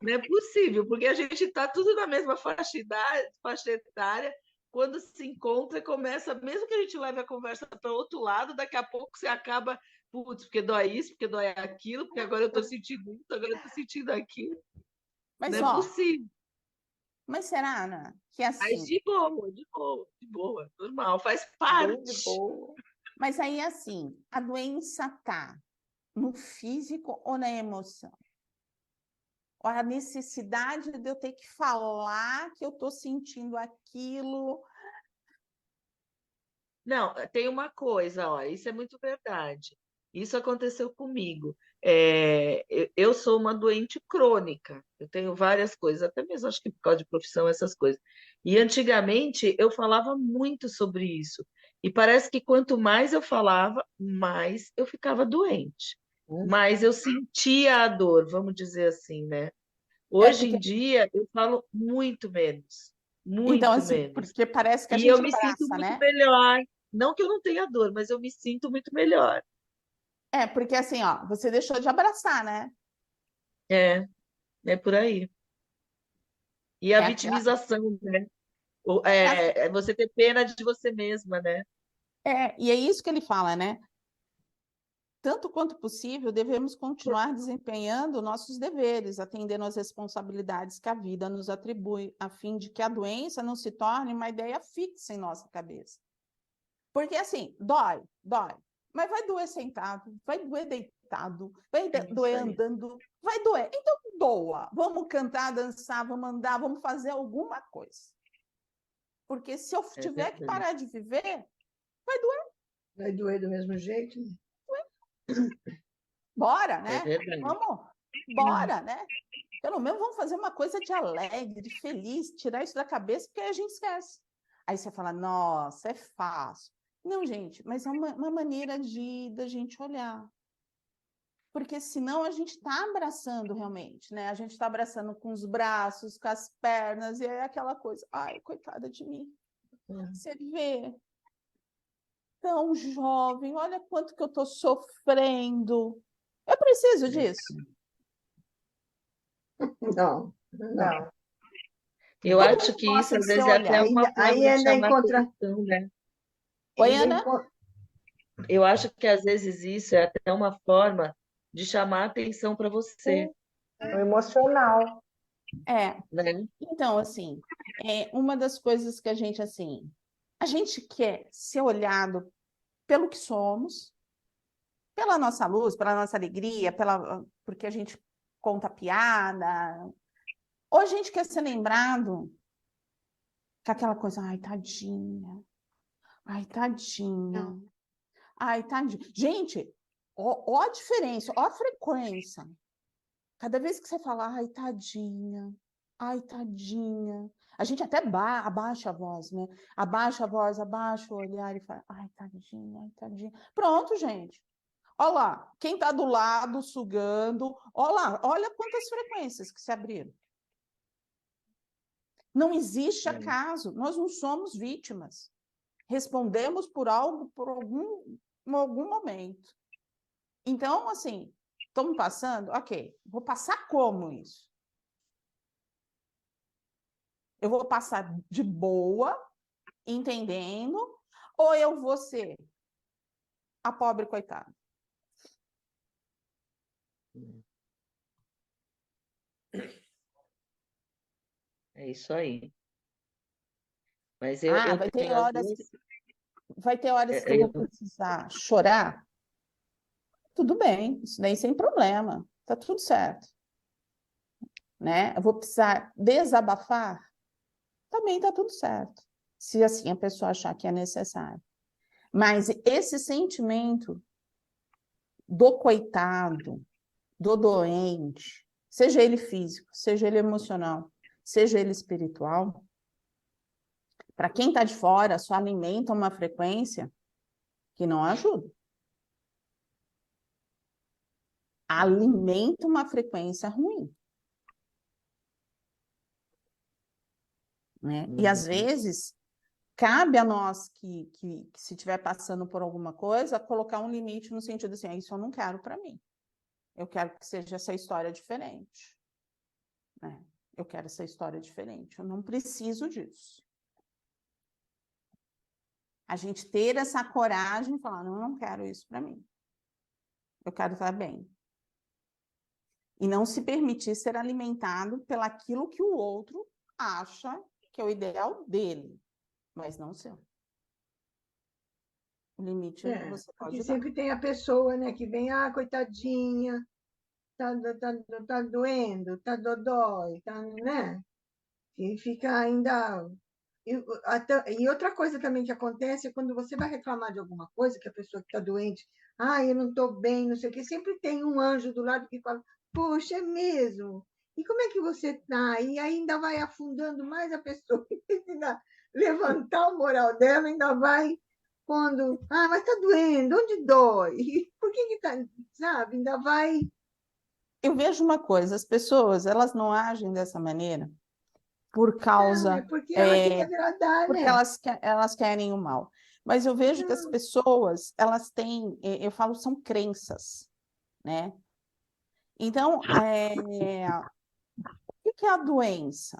Não é possível, porque a gente está tudo na mesma faixa etária. Quando se encontra, começa, mesmo que a gente leve a conversa para outro lado, daqui a pouco você acaba, putz, porque dói isso, porque dói aquilo, porque agora eu estou sentindo isso, agora eu estou sentindo aquilo. Mas, não é possível. Mas será, Ana, que Mas assim... de boa, normal, faz parte. De boa. Mas aí, assim, a doença está no físico ou na emoção? Ou a necessidade de eu ter que falar que eu estou sentindo aquilo? Não, tem uma coisa, ó, isso é muito verdade. Isso aconteceu comigo. Eu sou uma doente crônica, eu tenho várias coisas, até mesmo acho que por causa de profissão, essas coisas. E antigamente eu falava muito sobre isso. E parece que quanto mais eu falava, mais eu ficava doente. Mais eu sentia a dor, vamos dizer assim, né? Hoje em dia eu falo muito menos, Então, muito assim, menos. porque parece que a E gente eu me sinto abraça, muito né? melhor. Não que eu não tenha dor, mas eu me sinto muito melhor. Porque assim, ó, você deixou de abraçar, né? É por aí. E a Aquela... vitimização, né? É você ter pena de você mesma, né? E é isso que ele fala, né? Tanto quanto possível, devemos continuar desempenhando nossos deveres, atendendo às responsabilidades que a vida nos atribui, a fim de que a doença não se torne uma ideia fixa em nossa cabeça. Porque, assim, dói, mas vai doer sentado, vai doer deitado, vai doer andando, vai doer. Então, doa. Vamos cantar, dançar, vamos andar, vamos fazer alguma coisa. Porque se eu tiver que parar de viver, vai doer. Vai doer do mesmo jeito? Bora, né? Verdade. Bora, né? Pelo menos vamos fazer uma coisa de alegre, de feliz, tirar isso da cabeça, porque aí a gente esquece. Aí você fala, nossa, é fácil. Não, gente, mas é uma maneira da gente olhar. Porque senão a gente está abraçando realmente, né? A gente está abraçando com os braços, com as pernas, e é aquela coisa, ai, coitada de mim. Você vê, tão jovem, olha quanto que eu estou sofrendo. Eu preciso disso? Não, não. Eu Todo acho mundo que isso, gosta de às ser vezes, é até olhado. uma Aí forma de ainda chamar encontra. atenção, né? Oi, ainda Ana? enco- Eu acho que, às vezes, isso é até uma forma de chamar atenção para você, O emocional. É, né? então, assim, uma das coisas que assim, a gente quer ser olhado pelo que somos, pela nossa luz, pela nossa alegria, porque a gente conta piada, ou a gente quer ser lembrado com aquela coisa, ai, tadinha, ai, tadinha, ai, tadinha. Gente, ó a diferença, ó a frequência. Cada vez que você fala, ai, tadinha, a gente até abaixa a voz, né? Abaixa a voz, abaixa o olhar e fala, ai, tadinha, ai, tadinha. Pronto, gente. Olha lá, quem está do lado sugando, olha lá, olha quantas frequências que se abriram. Não existe acaso, nós não somos vítimas. Respondemos por algo, por algum momento. Então, assim, estamos passando, ok, vou passar como isso? Eu vou passar de boa, entendendo, ou eu vou ser a pobre coitada? É isso aí. Mas eu Vai ter tenho as horas duas. que eu vou Eu, precisar chorar? Tudo bem, isso daí sem problema, tá tudo certo. Né? Eu vou precisar desabafar? Também tá tudo certo, se assim a pessoa achar que é necessário. Mas esse sentimento do coitado, do doente, seja ele físico, seja ele emocional, seja ele espiritual, para quem está de fora, só alimenta uma frequência que não ajuda. Alimenta uma frequência ruim. Né? E às vezes cabe a nós que se estiver passando por alguma coisa, colocar um limite no sentido assim, isso eu não quero para mim. Eu quero que seja essa história diferente. Né? Eu quero essa história diferente. Eu não preciso disso. A gente ter essa coragem e falar, não, eu não quero isso para mim. Eu quero estar bem. E não se permitir ser alimentado pelaquilo que o outro acha que é o ideal dele, mas não o seu. O limite você porque pode dar. sempre tem a pessoa, né, que vem, coitadinha, tá doendo, tá dodói, tá, né? E fica ainda. E outra coisa também que acontece é quando você vai reclamar de alguma coisa, que a pessoa que está doente, eu não estou bem, não sei o quê, sempre tem um anjo do lado que fala, poxa, é mesmo? E como é que você está? E ainda vai afundando mais a pessoa, ainda levantar o moral dela, ainda vai quando, mas está doendo, onde dói? Por que está, sabe? Ainda vai. Eu vejo uma coisa, as pessoas, elas não agem dessa maneira por Não, causa, porque ela quer agradar, porque né? elas querem o mal. Mas eu vejo que as Não. pessoas, elas têm, eu falo, são crenças, né? Então, o que é a doença?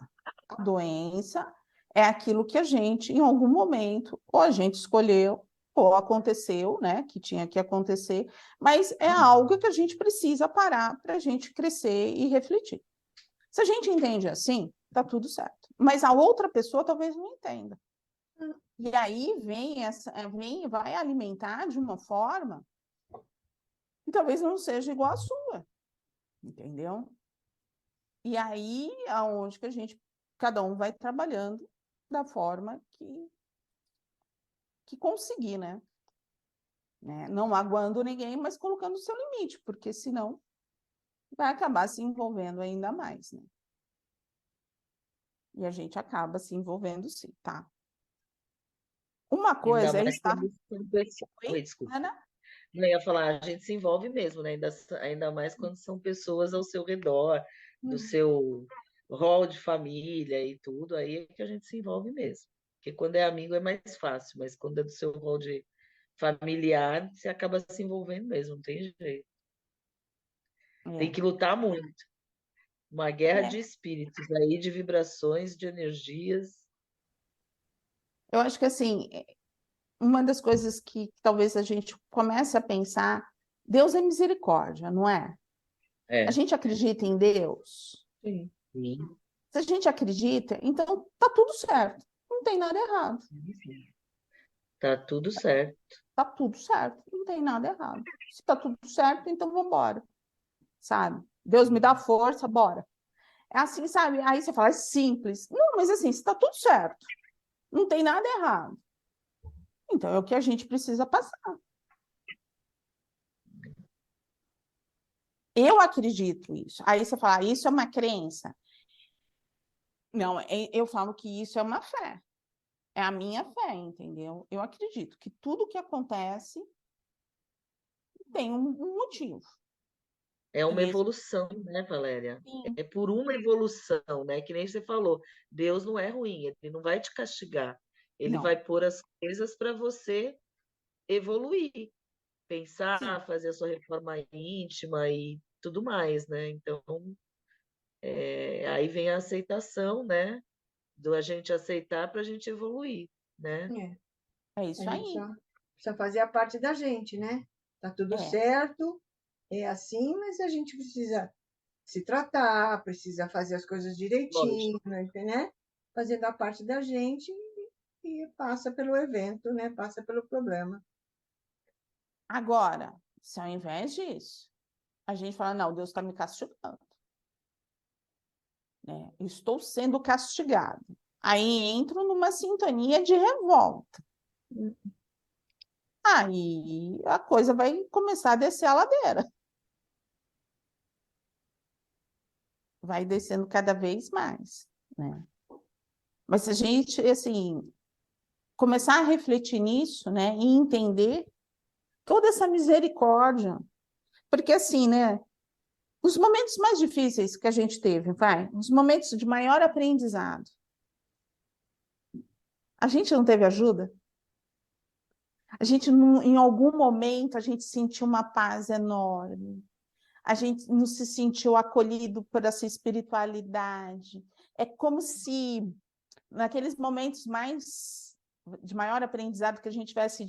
A doença é aquilo que a gente, em algum momento, ou a gente escolheu, ou aconteceu, né, que tinha que acontecer, mas é algo que a gente precisa parar para a gente crescer e refletir. Se a gente entende assim, tá tudo certo. Mas a outra pessoa talvez não entenda. E aí vai alimentar de uma forma que talvez não seja igual à sua, entendeu? E aí aonde que cada um vai trabalhando da forma que conseguir, né? Não aguando ninguém, mas colocando o seu limite, porque senão vai acabar se envolvendo ainda mais, né? E a gente acaba se envolvendo sim, tá? Uma ainda coisa é mais estar... quando são pessoas. Oi, Oi, desculpa. Ana? Não ia falar, a gente se envolve mesmo, né? Ainda mais quando são pessoas ao seu redor, do seu rol de família e tudo, aí é que a gente se envolve mesmo. Porque quando é amigo é mais fácil, mas quando é do seu rol de familiar, você acaba se envolvendo mesmo, não tem jeito. Tem que lutar muito. Uma guerra de espíritos aí, de vibrações, de energias. Eu acho que, assim, uma das coisas que talvez a gente comece a pensar, Deus é misericórdia, não é? A gente acredita em Deus? Sim. Sim. Se a gente acredita, então tá tudo certo. Não tem nada errado. Tá tudo certo. Tá tudo certo. Não tem nada errado. Se tá tudo certo, então vamos embora. Sabe? Deus me dá força, bora. É assim, sabe? Aí você fala, é simples. Não, mas assim, se tá tudo certo, não tem nada errado. Então é o que a gente precisa passar. Eu acredito nisso. Aí você fala, isso é uma crença. Não, eu falo que isso é uma fé. É a minha fé, entendeu? Eu acredito que tudo que acontece tem um motivo. É uma evolução, né, Valéria? Sim. É por uma evolução, né? Que nem você falou, Deus não é ruim, ele não vai te castigar. Ele Não. vai pôr as coisas para você evoluir, pensar, Sim. fazer a sua reforma íntima e tudo mais, né? Então, aí vem a aceitação, né? Do a gente aceitar para a gente evoluir, né? É isso A aí. gente precisa fazer a parte da gente, né? Tá tudo É. certo, é assim, mas a gente precisa se tratar, precisa fazer as coisas direitinho, né? Fazendo a parte da gente e passa pelo evento, né? Passa pelo problema. Agora, se ao invés disso, a gente fala, não, Deus está me castigando. Né? Eu estou sendo castigado. Aí entro numa sintonia de revolta. Aí a coisa vai começar a descer a ladeira. Vai descendo cada vez mais, né? Mas se a gente, assim, começar a refletir nisso, né, e entender toda essa misericórdia, porque assim, né, os momentos mais difíceis que a gente teve, os momentos de maior aprendizado, a gente não teve ajuda? A gente, em algum momento, a gente sentiu uma paz enorme. A gente não se sentiu acolhido por essa espiritualidade. É como se, naqueles momentos de maior aprendizado que a gente tivesse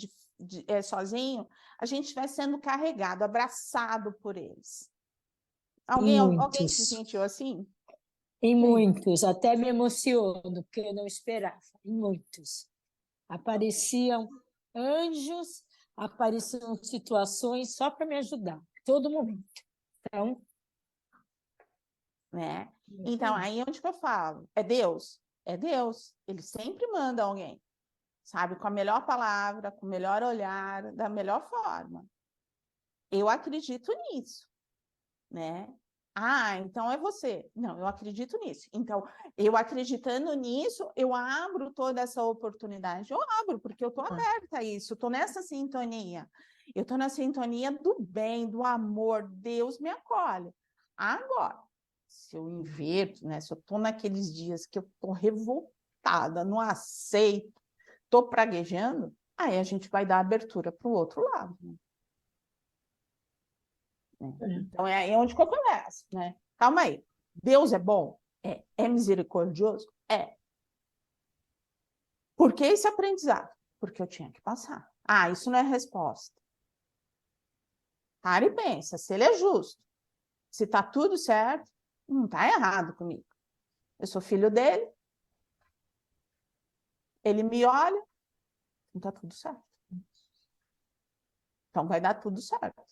sozinho, a gente estivesse sendo carregado, abraçado por eles. Alguém se sentiu assim? Em muitos, até me emociono, porque eu não esperava. Em muitos. Apareciam anjos, apareciam situações só para me ajudar, todo momento. Então, né? Então, aí onde que eu falo? É Deus? É Deus. Ele sempre manda alguém, sabe? Com a melhor palavra, com o melhor olhar, da melhor forma. Eu acredito nisso, né? Ah, então é você. Não, eu acredito nisso. Então, eu acreditando nisso, eu abro toda essa oportunidade. Eu abro, porque eu estou aberta a isso, estou nessa sintonia. Eu estou na sintonia do bem, do amor. Deus me acolhe. Agora, se eu inverto, né? Se eu estou naqueles dias que eu estou revoltada, não aceito, estou praguejando, aí a gente vai dar abertura para o outro lado. Né? Então, é aí onde que eu começo, né? Calma aí. Deus é bom? É. É misericordioso? É. Por que esse aprendizado? Porque eu tinha que passar. Ah, isso não é resposta. Para e pensa, se ele é justo, se está tudo certo, não está errado comigo. Eu sou filho dele, ele me olha, não está tudo certo. Então vai dar tudo certo.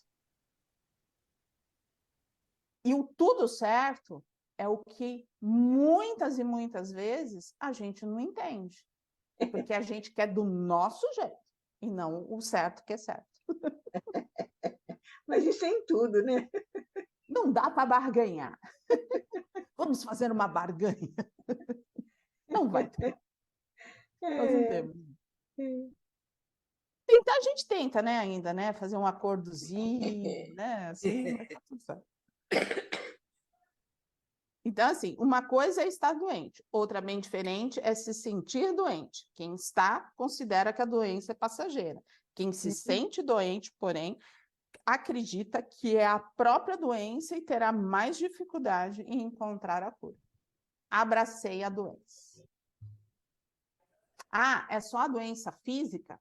E o tudo certo é o que muitas e muitas vezes a gente não entende. Porque a gente quer do nosso jeito e não o certo que é certo. Mas isso é em tudo, né? Não dá para barganhar. Vamos fazer uma barganha. Não vai ter. Nós não temos. Tenta A gente tenta, né, ainda, né, fazer um acordozinho, né, assim, mas tá tudo certo. Então, assim, uma coisa é estar doente, outra bem diferente é se sentir doente. Quem está, considera que a doença é passageira. Quem se sente doente, porém, acredita que é a própria doença e terá mais dificuldade em encontrar a cura. Abracei a doença. Ah, é só a doença física?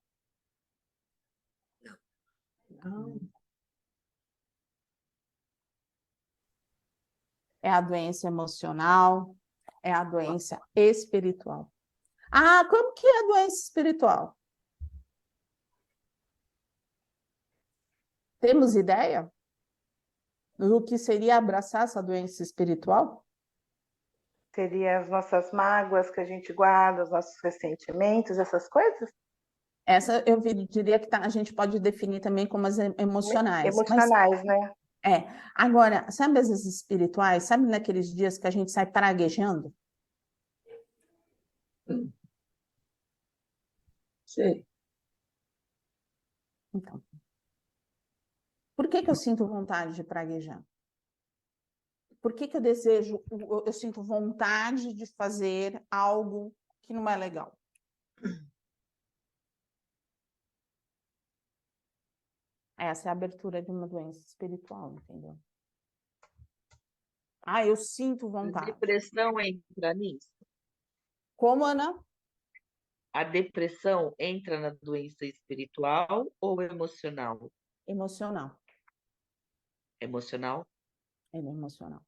Não. É a doença emocional, é a doença espiritual. Ah, como que é a doença espiritual? Temos ideia do que seria abraçar essa doença espiritual? Seria as nossas mágoas que a gente guarda, os nossos ressentimentos, essas coisas? Essa eu diria que a gente pode definir também como as emocionais. Emocionais, né? Agora, sabe as espirituais? Sabe naqueles dias que a gente sai praguejando? Sei. Então, por que eu sinto vontade de praguejar? Por que eu sinto vontade de fazer algo que não é legal? Essa é a abertura de uma doença espiritual, entendeu? Ah, eu sinto A vontade. depressão entra nisso? Como, Ana? A depressão entra na doença espiritual ou emocional? Emocional. Emocional? É emocional.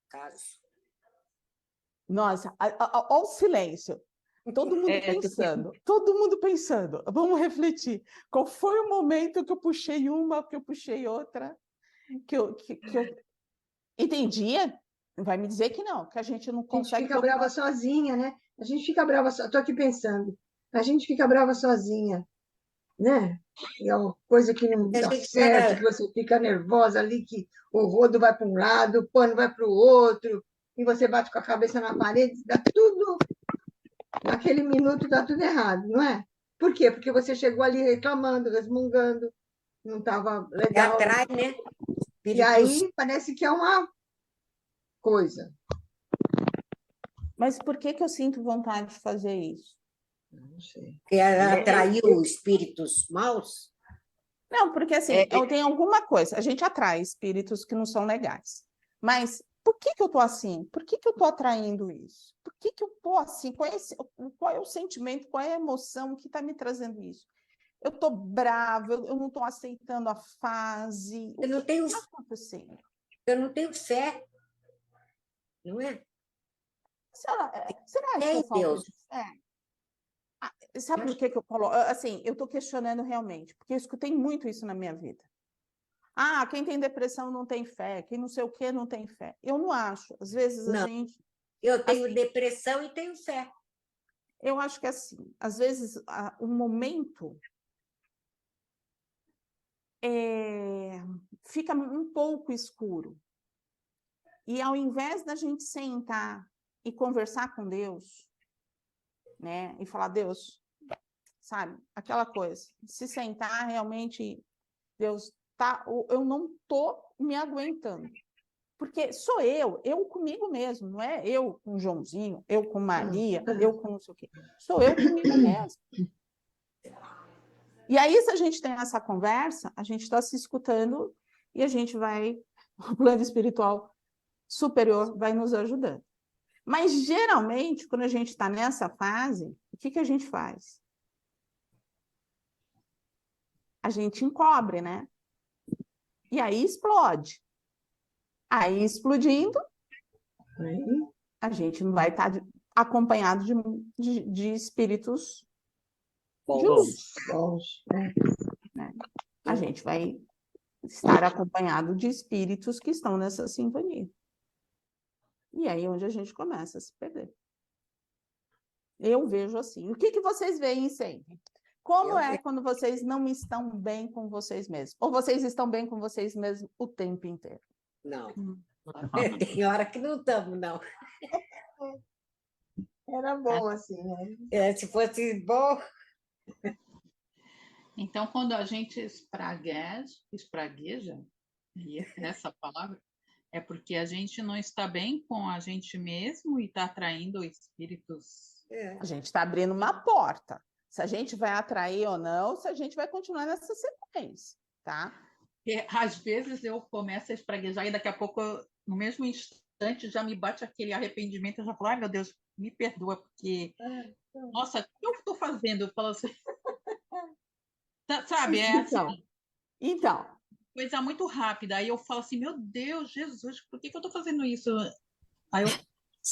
Caso. Nossa, olha o silêncio. Todo mundo pensando, todo mundo pensando. Vamos refletir. Qual foi o momento que eu puxei uma, que eu puxei outra, que eu entendia? Vai me dizer que não, que a gente não A gente consegue... fica brava sozinha, né? A gente fica brava, estou aqui pensando, a gente fica brava sozinha, né? É uma coisa que não dá certo, que você fica nervosa ali, que o rodo vai para um lado, o pano vai para o outro, e você bate com a cabeça na parede, dá tudo, naquele minuto dá tudo errado, não é? Por quê? Porque você chegou ali reclamando, resmungando, não estava legal. Atrai, né? E aí parece que é uma coisa. Mas por que eu sinto vontade de fazer isso? Não sei. Porque atraiu espíritos maus? Não, porque assim, eu tenho alguma coisa, a gente atrai espíritos que não são legais. Mas por que eu estou assim? Por que eu estou atraindo isso? Por que eu estou assim? Qual é o sentimento, qual é a emoção que está me trazendo isso? Eu estou brava, eu não estou aceitando a fase. Eu não tenho, está acontecendo? eu não tenho fé, não é? Será que eu falta de fé? Sabe por que eu coloco? Assim, eu estou questionando realmente, porque eu escutei muito isso na minha vida. Ah, quem tem depressão não tem fé, quem não sei o quê não tem fé. Eu não acho. Às vezes a gente... Eu tenho depressão e tenho fé. Eu acho que assim, às vezes o momento fica um pouco escuro. E ao invés da gente sentar e conversar com Deus, né, e falar, Deus, sabe, aquela coisa, se sentar realmente, Deus, tá, eu não estou me aguentando. Porque sou eu comigo mesmo, não é eu com o Joãozinho, eu com Maria, eu com não sei o quê. Sou eu comigo mesmo. E aí, se a gente tem essa conversa, a gente está se escutando e a gente vai, o plano espiritual superior vai nos ajudando. Mas, geralmente, quando a gente está nessa fase, o que a gente faz? A gente encobre, né? E aí explode. Aí, explodindo, a gente não vai estar acompanhado de espíritos de luz. Né? A gente vai estar acompanhado de espíritos que estão nessa sintonia. E aí é onde a gente começa a se perder. Eu vejo assim. O que vocês veem sempre? Como é quando vocês não estão bem com vocês mesmos? Ou vocês estão bem com vocês mesmos o tempo inteiro? Não. Tem hora que não estamos, não. Era bom assim, né? Se fosse bom. Então, quando a gente espragueja, e essa palavra, é porque a gente não está bem com a gente mesmo e está atraindo espíritos. A gente está abrindo uma porta. Se a gente vai atrair ou não, se a gente vai continuar nessa sequência, tá? Porque, às vezes eu começo a espraguejar e daqui a pouco, no mesmo instante, já me bate aquele arrependimento. Eu já falo, ai meu Deus, me perdoa, porque, nossa, o que eu estou fazendo? Eu falo assim, sabe, é assim, Então, coisa muito rápida. Aí eu falo assim, meu Deus, Jesus, por que eu estou fazendo isso? Aí eu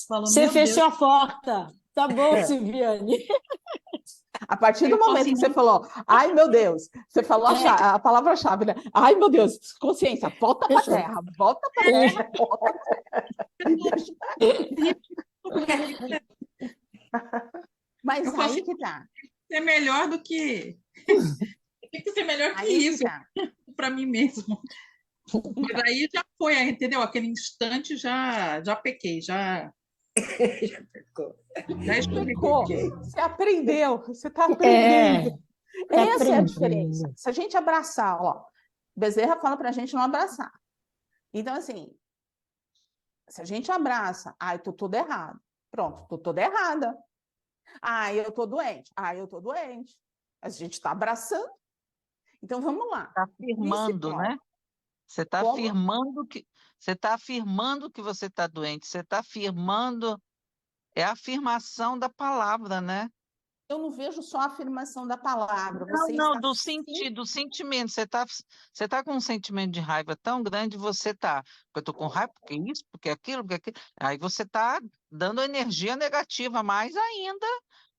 falo, Você meu fechou Deus. a porta. Tá bom, Silviane. a partir do Eu falo momento assim, que você falou, ai meu Deus, você falou a palavra-chave, né? Ai meu Deus, consciência, volta para a terra, volta para a terra, volta Mas eu falo aí assim, que tá. é melhor do que. Tem que ser melhor que Aí isso que tá. para mim mesmo. Então, Mas aí já foi, entendeu? Aquele instante já pequei, já pecou, você aprendeu, você está É, aprendendo. tá Essa é a diferença. aprendendo. Se a gente abraçar, ó, Bezerra fala para a gente não abraçar. Então, assim, se a gente abraça, ai, tô toda errada. Pronto, tô toda errada. Ai, eu tô doente. Ai, eu tô doente. A gente está abraçando. Então, vamos lá. Está afirmando, né? Você está Como? afirmando que você está doente. Você está afirmando, é a afirmação da palavra, né? Eu não vejo só a afirmação da palavra. Não, Você não, está do sentido, do sentimento. Você tá com um sentimento de raiva tão grande, você tá. Porque eu estou com raiva, porque isso, porque aquilo, porque aquilo. Aí você está dando energia negativa mais ainda,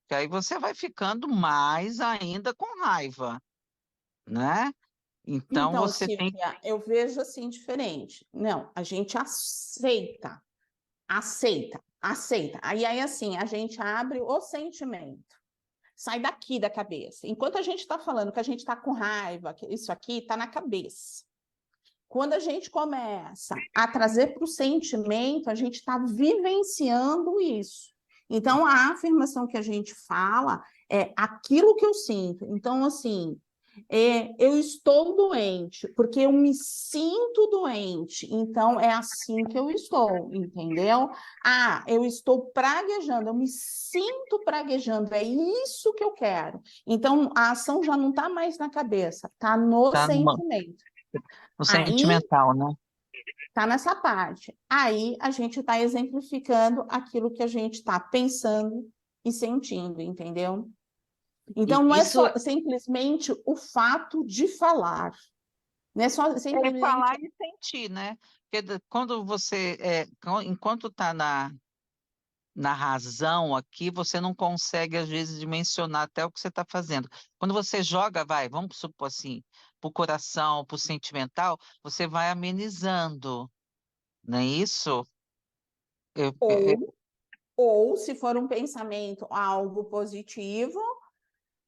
que aí você vai ficando mais ainda com raiva, né? Então Então, você tem. Silvia, eu vejo assim diferente. Não, a gente aceita, aceita. Aí assim, a gente abre o sentimento. Sai daqui da cabeça. Enquanto a gente está falando que a gente está com raiva, que isso aqui está na cabeça. Quando a gente começa a trazer para o sentimento, a gente está vivenciando isso. Então, a afirmação que a gente fala é aquilo que eu sinto. Então, assim, eu estou doente, porque eu me sinto doente, então é assim que eu estou, entendeu? Ah, eu estou praguejando, eu me sinto praguejando, é isso que eu quero. Então, a ação já não está mais na cabeça, está no Tá sentimento. no Aí, sentimental, né? está nessa parte. Aí, a gente está exemplificando aquilo que a gente está pensando e sentindo, entendeu? Então, não é Isso só simplesmente o fato de falar. Não é só É simplesmente. falar e sentir, né? Porque quando você, enquanto está na razão aqui, você não consegue, às vezes, dimensionar até o que você está fazendo. Quando você joga, vamos supor assim, para o coração, para o sentimental, você vai amenizando, não é isso? Ou, se for um pensamento algo positivo,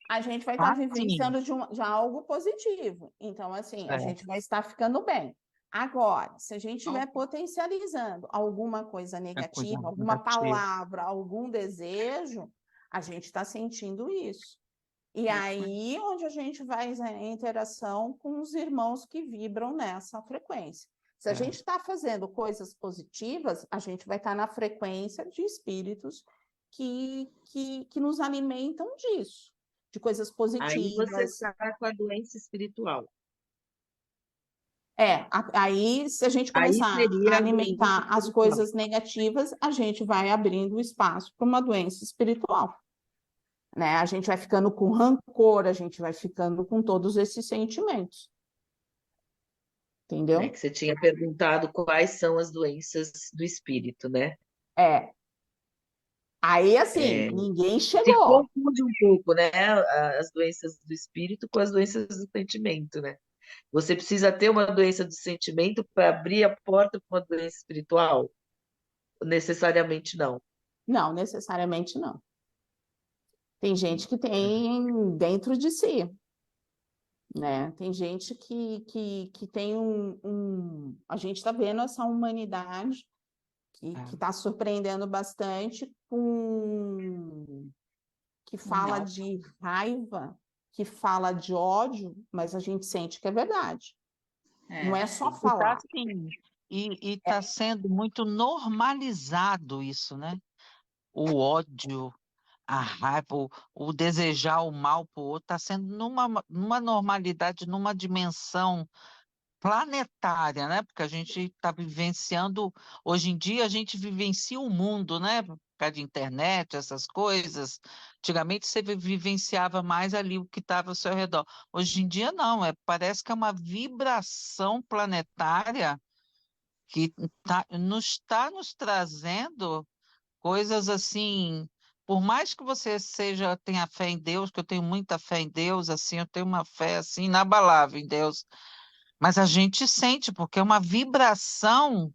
a gente vai estar Sim, vivenciando de algo positivo. Então, assim, a é, gente vai estar ficando bem. Agora, se a gente estiver potencializando alguma coisa é coisa negativa, alguma negativa. palavra, algum desejo, a gente está sentindo isso. E aí, onde a gente vai em interação com os irmãos que vibram nessa frequência. Se a gente está fazendo coisas positivas, a gente vai estar na frequência de espíritos que nos alimentam disso, de coisas aí você positivas. está com a doença espiritual. Aí, se a gente Aí começar seria a a doença alimentar as espiritual. coisas negativas, a gente vai abrindo espaço para uma doença espiritual. Né? A gente vai ficando com rancor, a gente vai ficando com todos esses sentimentos. Entendeu? Que você tinha perguntado quais são as doenças do espírito, né? Aí, assim, ninguém Se chegou. confunde um pouco, né? As doenças do espírito com as doenças do sentimento, né? Você precisa ter uma doença do sentimento para abrir a porta para uma doença espiritual? Necessariamente não. Não, necessariamente não. Tem gente que tem dentro de si. né? Tem gente que tem A gente está vendo essa humanidade que está surpreendendo bastante que fala de raiva, que fala de ódio, mas a gente sente que é verdade. Não é só Tá falar. assim, e está sendo muito normalizado isso, né? O ódio, a raiva, o desejar o mal para o outro, está sendo numa normalidade, numa dimensão planetária, né? Porque a gente está vivenciando, hoje em dia a gente vivencia o mundo, né? Por causa de internet, essas coisas. Antigamente você vivenciava mais ali o que estava ao seu redor. Hoje em dia não, parece que é uma vibração planetária que está nos trazendo coisas assim. Por mais que você tenha fé em Deus, que eu tenho muita fé em Deus, assim, eu tenho uma fé assim inabalável em Deus, mas a gente sente, porque é uma vibração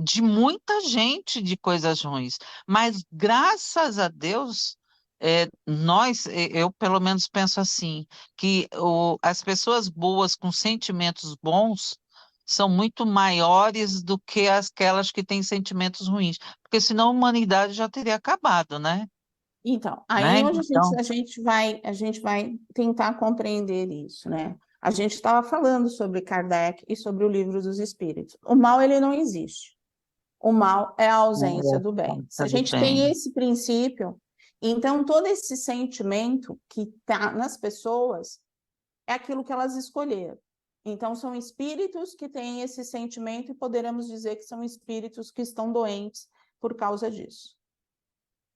de muita gente de coisas ruins. Mas graças a Deus, eu pelo menos penso assim, que as pessoas boas com sentimentos bons são muito maiores do que aquelas que têm sentimentos ruins, porque senão a humanidade já teria acabado, né? Então, Né? aí onde Então, a gente vai tentar compreender isso, né? A gente estava falando sobre Kardec e sobre o Livro dos Espíritos. O mal, ele não existe. O mal é a ausência do bem. Se a tudo gente tem bem. esse princípio, então todo esse sentimento que está nas pessoas é aquilo que elas escolheram. Então, são espíritos que têm esse sentimento e poderemos dizer que são espíritos que estão doentes por causa disso.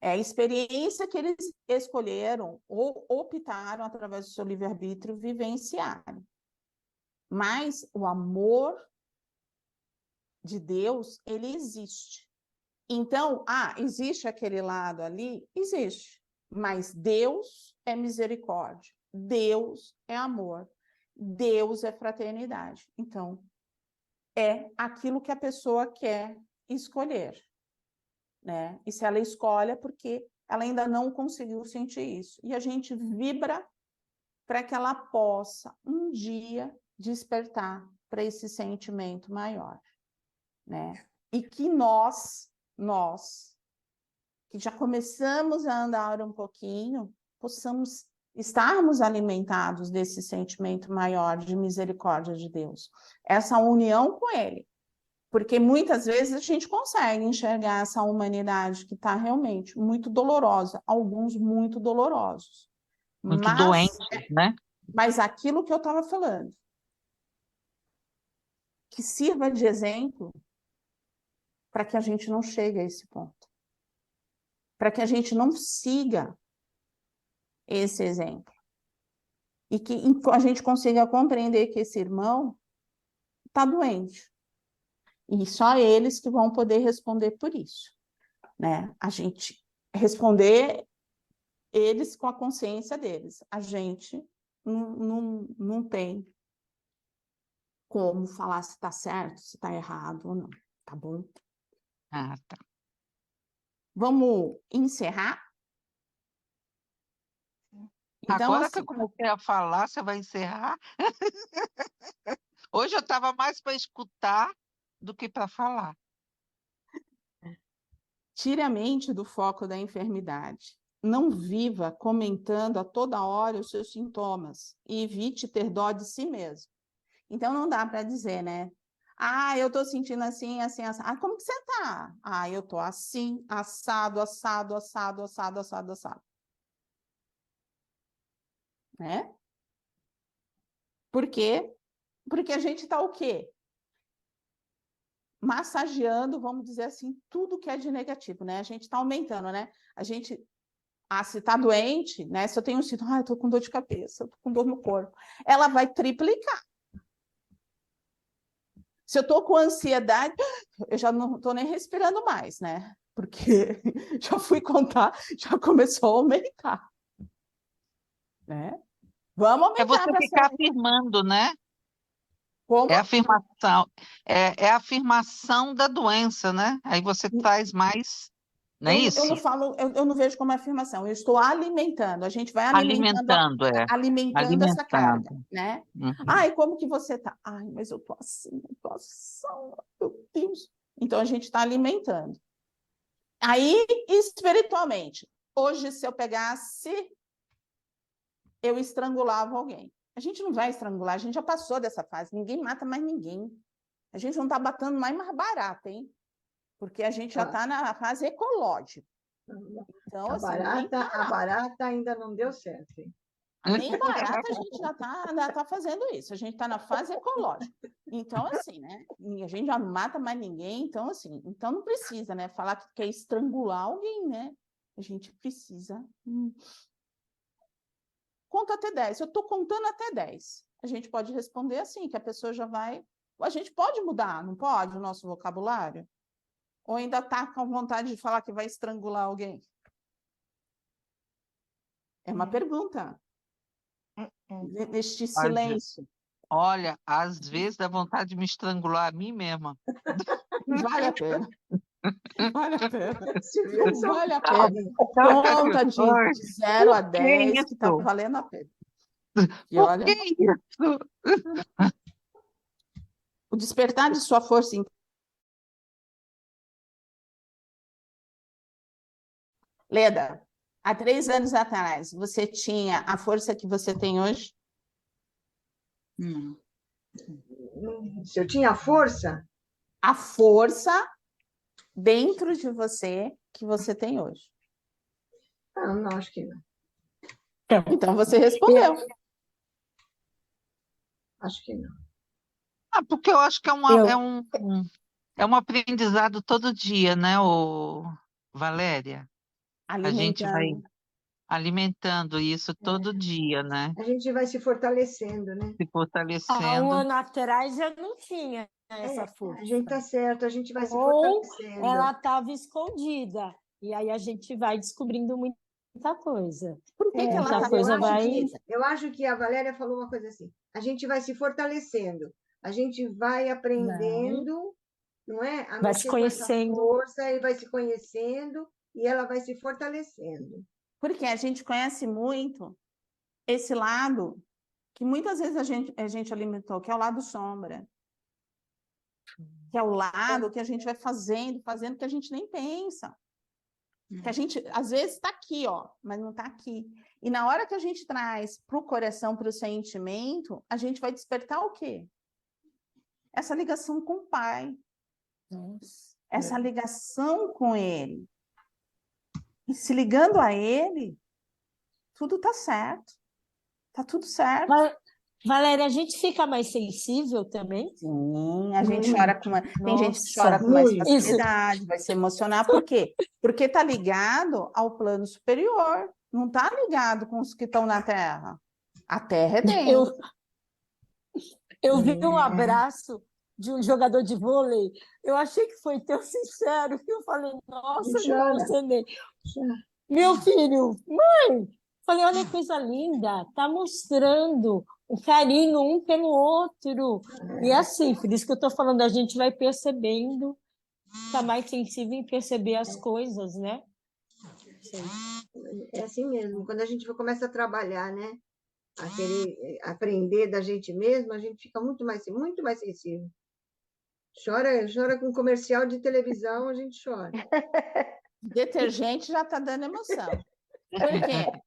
É a experiência que eles escolheram ou optaram, através do seu livre-arbítrio, vivenciarem. Mas o amor de Deus, ele existe. Então, existe aquele lado ali? Existe. Mas Deus é misericórdia. Deus é amor. Deus é fraternidade. Então, é aquilo que a pessoa quer escolher, né? E se ela escolhe é porque ela ainda não conseguiu sentir isso. E a gente vibra para que ela possa um dia despertar para esse sentimento maior, né? E que nós que já começamos a andar um pouquinho, possamos estarmos alimentados desse sentimento maior de misericórdia de Deus, essa união com Ele. Porque muitas vezes a gente consegue enxergar essa humanidade que está realmente muito dolorosa, alguns muito dolorosos. Muito doente, né? Mas aquilo que eu estava falando, que sirva de exemplo para que a gente não chegue a esse ponto. Para que a gente não siga esse exemplo. E que a gente consiga compreender que esse irmão está doente. E só eles que vão poder responder por isso, né? A gente responder eles com a consciência deles. A gente não tem como falar se está certo, se está errado ou não, tá bom? Ah, tá. Vamos encerrar? Então, agora assim, que eu comecei a falar, você vai encerrar? Hoje eu estava mais para escutar do que para falar. Tire a mente do foco da enfermidade. Não viva comentando a toda hora os seus sintomas e evite ter dó de si mesmo. Então, não dá para dizer, né? Eu estou sentindo assim, assim, assado. Como que você está? Eu estou assim, assado, assado, assado, assado, assado, assado. Né? Por quê? Porque a gente está o quê? Massageando, vamos dizer assim, tudo que é de negativo, né? A gente está aumentando, né? A gente, se está doente, né? Se eu tenho um sintoma, eu estou com dor de cabeça, eu estou com dor no corpo, ela vai triplicar. Se eu estou com ansiedade, eu já não estou nem respirando mais, né? Porque já fui contar, já começou a aumentar. Né? Vamos aumentar. É você ficar afirmando, né? Como? É afirmação, é a afirmação da doença, né? Aí você traz mais, Não é Eu isso? não falo, eu não vejo como afirmação, eu estou alimentando, a gente vai alimentando, alimentando essa carga, Alimentando. né? Uhum. Ai, como que você tá? Ai, mas eu tô assim, meu Deus. Então a gente está alimentando. Aí, espiritualmente, hoje, se eu pegasse, eu estrangulava alguém. A gente não vai estrangular, a gente já passou dessa fase, ninguém mata mais ninguém. A gente não está batendo mais barata, hein? Porque a gente já está na fase ecológica. Então, A assim, barata ainda não deu certo, hein? nem barata a gente já tá fazendo isso. A gente está na fase ecológica. Então, assim, né? A gente já não mata mais ninguém. Então, assim, então não precisa, né? Falar que quer estrangular alguém, né? A gente precisa. Conta até 10. Eu estou contando até 10. A gente pode responder assim, que a pessoa já vai. A gente pode mudar, não pode, o nosso vocabulário? Ou ainda está com vontade de falar que vai estrangular alguém? É uma pergunta. Neste silêncio. Olha, às vezes dá vontade de me estrangular a mim mesma. Vale a pena. Vale a pena. Vale a Não. pena. Conta de 0 a 10 que está isso? valendo a pena. E Por olha, que isso? o despertar de sua força Leda, há 3 anos atrás, você tinha a força que você tem hoje? Não. Se eu tinha força? A força dentro de você que você tem hoje. Não, acho que não. Então você respondeu. Acho que não. Porque eu acho que é um aprendizado todo dia, né, Valéria? A gente vai alimentando isso todo dia, né? A gente vai se fortalecendo, né? Se Há um fortalecendo. ano atrás eu não tinha essa força. A gente está certo, a gente vai se Ou fortalecendo. ela estava escondida. E aí a gente vai descobrindo muita coisa. Por que ela muita tá coisa vai. Eu acho que a Valéria falou uma coisa assim: a gente vai se fortalecendo, a gente vai aprendendo, não é? A Vai mexer se com essa conhecendo. força e vai se conhecendo e ela vai se fortalecendo. Porque a gente conhece muito esse lado que muitas vezes a gente alimentou, que é o lado sombra. Que é o lado que a gente vai fazendo, que a gente nem pensa. Que a gente, às vezes, está aqui, ó, mas não está aqui. E na hora que a gente traz para o coração, para o sentimento, a gente vai despertar o quê? Essa ligação com o Pai. Essa ligação com Ele. E se ligando a Ele, tudo está certo. Está tudo certo. Valéria, a gente fica mais sensível também? Sim, a gente chora com tem gente que chora com mais facilidade, vai se emocionar. Por quê? Porque está ligado ao plano superior, não está ligado com os que estão na Terra. A Terra é dentro. Eu vi um abraço de um jogador de vôlei, eu achei que foi tão sincero que eu falei, nossa, eu não emocionei. Meu filho, mãe, falei, olha que coisa linda, está mostrando o carinho um pelo outro. E assim, por isso que eu estou falando, a gente vai percebendo, está mais sensível em perceber as coisas, né? É assim mesmo, quando a gente começa a trabalhar, né? A querer aprender da gente mesmo, a gente fica muito mais sensível. Chora com comercial de televisão, a gente chora. Detergente já está dando emoção. Por quê?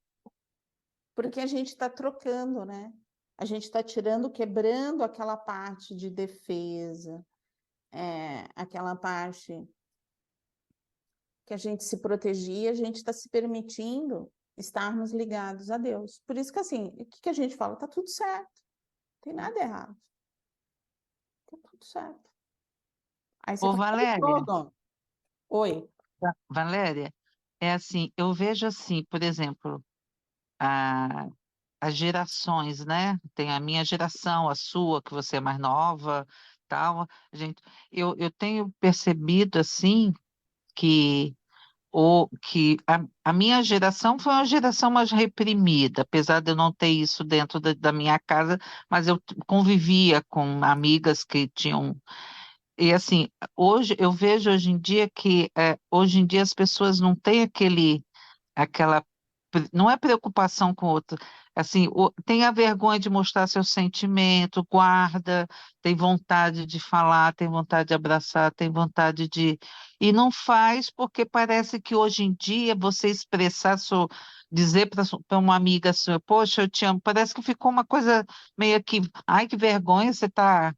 Porque a gente está trocando, né? A gente está quebrando aquela parte de defesa, aquela parte que a gente se protegia, a gente está se permitindo estarmos ligados a Deus. Por isso que, assim, o que a gente fala? Está tudo certo. Não tem nada errado. Está tudo certo. Aí você fala, Valéria. Oi. Valéria, é assim, eu vejo assim, por exemplo, as gerações, né? Tem a minha geração, a sua, que você é mais nova, tal. Eu tenho percebido assim que a minha geração foi uma geração mais reprimida, apesar de eu não ter isso dentro da minha casa, mas eu convivia com amigas que tinham E assim, eu vejo hoje em dia que hoje em dia as pessoas não têm aquela, não é preocupação com o outro, assim, tem a vergonha de mostrar seu sentimento, guarda, tem vontade de falar, tem vontade de abraçar, tem vontade e não faz porque parece que hoje em dia você expressar dizer para uma amiga sua, poxa, eu te amo, parece que ficou uma coisa meio que, ai, que vergonha, você tá,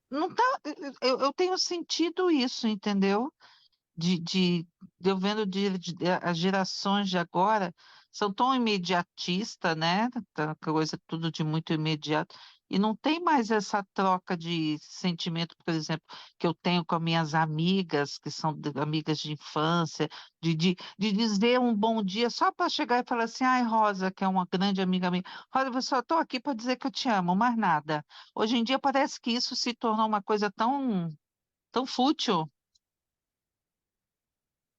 não tá, eu tenho sentido isso, entendeu? De eu vendo as gerações de agora são tão imediatistas, né? Tá coisa tudo de muito imediato. E não tem mais essa troca de sentimento, por exemplo, que eu tenho com as minhas amigas, que são amigas de infância, de dizer um bom dia só para chegar e falar assim, ai, Rosa, que é uma grande amiga minha, Rosa, eu só estou aqui para dizer que eu te amo, mais nada. Hoje em dia parece que isso se tornou uma coisa tão fútil.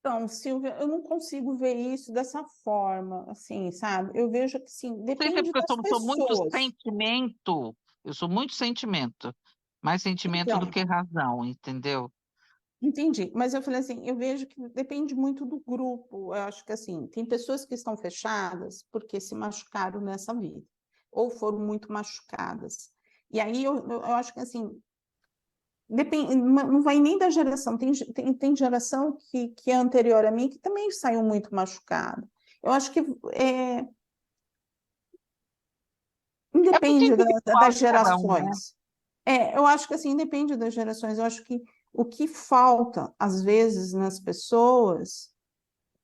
Então, Silvia, eu não consigo ver isso dessa forma, assim, sabe? Eu vejo que, sim, Sei se é depende porque das sou muito pessoas. sentimento, eu sou muito sentimento, mais sentimento do Então, que razão, entendeu? entendi. Mas eu falei assim, eu vejo que depende muito do grupo. Eu acho que, assim, tem pessoas que estão fechadas porque se machucaram nessa vida, ou foram muito machucadas. E aí eu acho que, assim, depende, não vai nem da geração. Tem geração que é anterior a mim que também saiu muito machucada. Eu acho que É muito independe individual das de cada um, né? gerações. Eu acho que assim, depende das gerações. Eu acho que o que falta, às vezes, nas pessoas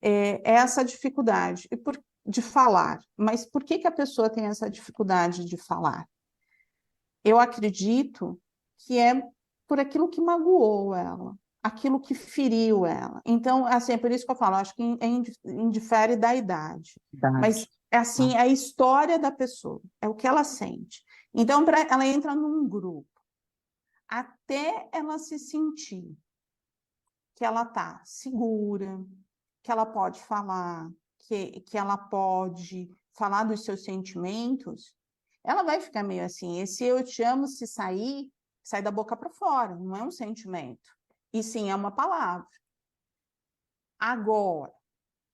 é essa dificuldade de falar. Mas por que a pessoa tem essa dificuldade de falar? Eu acredito que é por aquilo que magoou ela, aquilo que feriu ela. Então, assim, é por isso que eu falo, acho que indifere da idade. Verdade. Mas é assim, é a história da pessoa, é o que ela sente. Então, ela entra num grupo, até ela se sentir que ela está segura, que ela pode falar, que ela pode falar dos seus sentimentos, ela vai ficar meio assim. Esse eu te amo, se sair, sai da boca para fora, não é um sentimento. E sim, é uma palavra. Agora,